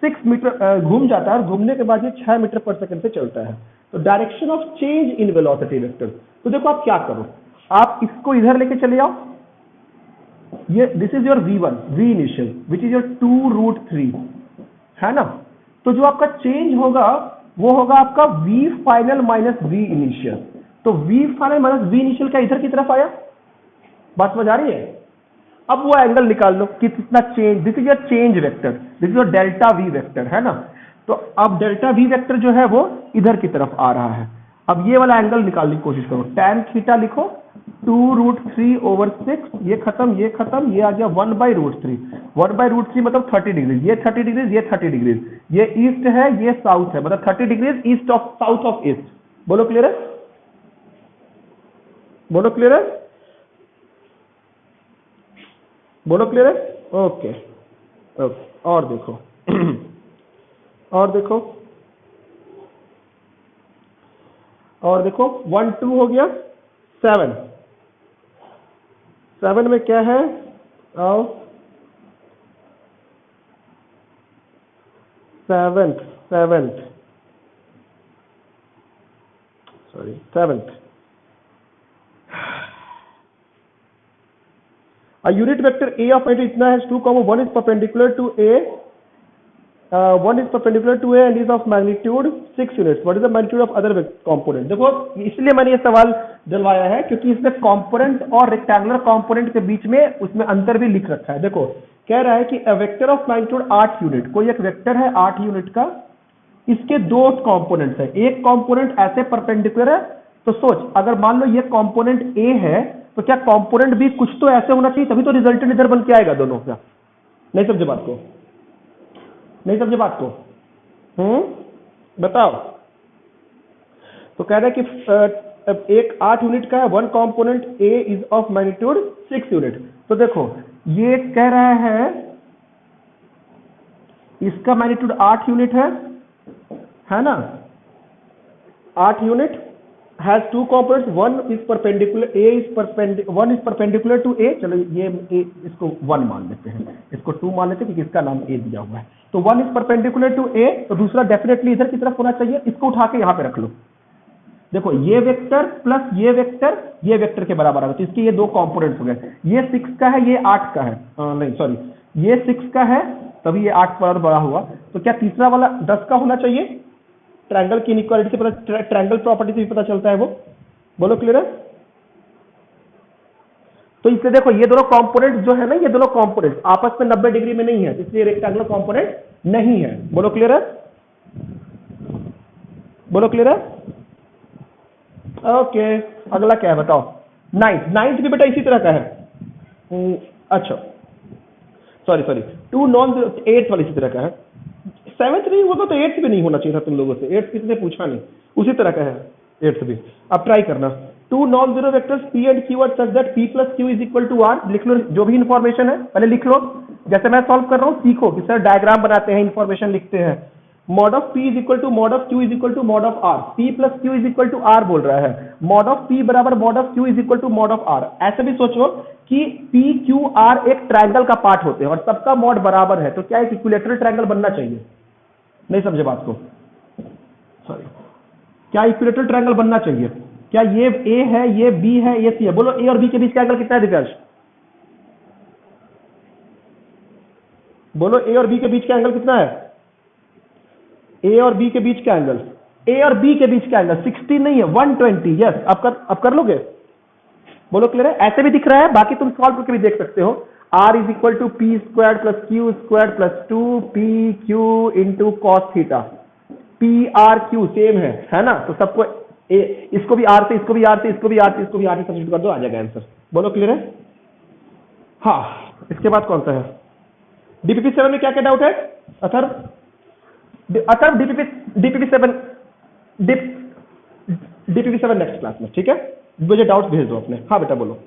6 मीटर घूम जाता है और घूमने के बाद ये 6 मीटर पर सेकंड से चलता है। तो direction of change in velocity vector, तो देखो आप क्या करो, आप इसको इधर लेके चले जाओ, ये this is your v1 v initial which is your 2√3, है ना, तो जो आपका चेंज होगा वो होगा आपका v final minus v initial. तो v final minus v initial का इधर की तरफ आया, बात समझ आ रही है? अब वो एंगल निकाल लो कि कितना change, this is your change vector, this is your delta V vector, है ना, तो अब डेल्टा वी वेक्टर जो है वो इधर की तरफ आ रहा है। अब ये वाला एंगल निकालने की कोशिश करो, tan थीटा लिखो 2√3/6, ये खत्म, ये आ गया 1/√3, 1/√3 मतलब 30 डिग्री, ये 30 डिग्री, ये 30 डिग्री, ये ईस्ट है, ये साउथ है, मतलब 30 degree east of south of east. बोलो क्लियर है? बोलो क्लियर है? बोलो क्लियर है? ओके ओके, और देखो और देखो और देखो 1 2 हो गया, 7 में क्या है, आओ seventh A unit vector A of magnitude इतना has 2, 1 is perpendicular to A, and is of magnitude 6 units. What is the magnitude of other component? देखो इसलिए मैंने ये सवाल दिलवाया है क्योंकि इसमें कंपोनेंट और रेक्टेंगुलर कंपोनेंट के बीच में उसमें अंतर भी लिख रखा है। देखो कह रहा है कि a vector of magnitude 8 unit, कोई एक वेक्टर है 8 यूनिट का, इसके दो कंपोनेंट्स है, एक कंपोनेंट ऐसे परपेंडिकुलर है, तो सोच अगर मान लो ये कंपोनेंट A है तो क्या कंपोनेंट भी कुछ तो ऐसे होना चाहिए, तभी तो रिजल्टेंट इधर बन के आएगा दोनों का। नहीं समझे बात को? नहीं समझे बात को? बताओ। तो कह रहा है कि एक 8 यूनिट का है, one component A is of magnitude 6 unit. तो देखो ये कह रहा है इसका मैग्नीट्यूड 8 यूनिट है ना, 8 unit has 2 components, one is perpendicular, one is perpendicular to A, चलो ये इसको 1 मान लेते हैं, इसको 2 मान लेते हैं क्योंकि इसका नाम A दिया हुआ है। तो 1 is perpendicular to A, तो दूसरा डेफिनेटली इधर की तरफ होना चाहिए, इसको उठा के यहां पे रख लो। देखो ये वेक्टर प्लस ये वेक्टर के बराबर आएगा, तो इसके ये दो कंपोनेंट्स हो गए, ये 6 का है, ये 8 का है, नहीं सॉरी, ये 6 का है तभी ये 8 पर बड़ा हुआ। तो क्या तीसरा वाला 10 का होना चाहिए? ट्रायंगल की इनइक्वालिटी से पता, ट्रायंगल प्रॉपर्टी से भी पता चलता है वो। बोलो क्लियर है? तो इससे देखो ये दोनों कंपोनेंट जो है ना, ये दोनों कंपोनेंट आपस में 90 डिग्री में नहीं है, इसलिए रेक्टेंगुलर कंपोनेंट नहीं है। बोलो क्लियर है? बोलो क्लियर है? ओके, अगला क्या है बताओ? नाइन्थ भी बेटा इसी तरह का है। अच्छा सॉरी, 2 नॉन 8 वाली इसी तरह का है। 7th नहीं होगा तो 8th भी नहीं होना चाहिए था तुम लोगों से, 8th किसी ने पूछा नहीं, उसी तरह का है 8th भी। अब ट्राई करना, 2 non zero vectors P and Q are such that P plus Q is equal to R। लिख लो जो भी इंफॉर्मेशन है, पहले लिख लो, जैसे मैं सॉल्व कर रहा हूँ सीखो कि सर डायग्राम बनाते हैं, इंफॉर्मेशन लिखते हैं। Mod of P is equal to mod of Q is equal to mod of R, P plus Q is equal to R बोल रहा है, मॉड ऑफ P बराबर mod of Q is equal to mod of R। ऐसे भी सोचो कि P Q R एक triangle का पार्ट होते हैं और सबका मॉड बराबर है, तो क्या एक इक्विलेटरल ट्रायंगल बनना चाहिए? नहीं समझे बात को? सॉरी, क्या इक्विलेटरल ट्रायंगल बनना चाहिए? क्या ये A है, ये B है, ये C है? बोलो A और B के बीच का एंगल कितना है दिव्यांश? बोलो A और B के बीच का एंगल कितना है? A और B के बीच का एंगल, A और B के बीच का एंगल 60 नहीं है, 120। यस, अब कर लोगे? बोलो क्लियर है? ऐसे भी दिख रहा है, बाकी तुम सॉल्व करके भी देख सकते हो। R is equal to P square plus Q square plus 2PQ into cos theta. PRQ same है ना? तो सबको इसको भी R से, इसको भी R से, इसको भी R से, इसको भी R से सब्स्टिट्यूट कर दो, आ जाएगा आंसर। बोलो क्लियर है? हाँ, इसके बाद कौन सा है? DPP7 में क्या क्या डाउट है अथर? DPP7 नेक्स्ट क्लास में, ठीक है? मुझे डाउट भेज दो अपने। हाँ बेटा बोलो।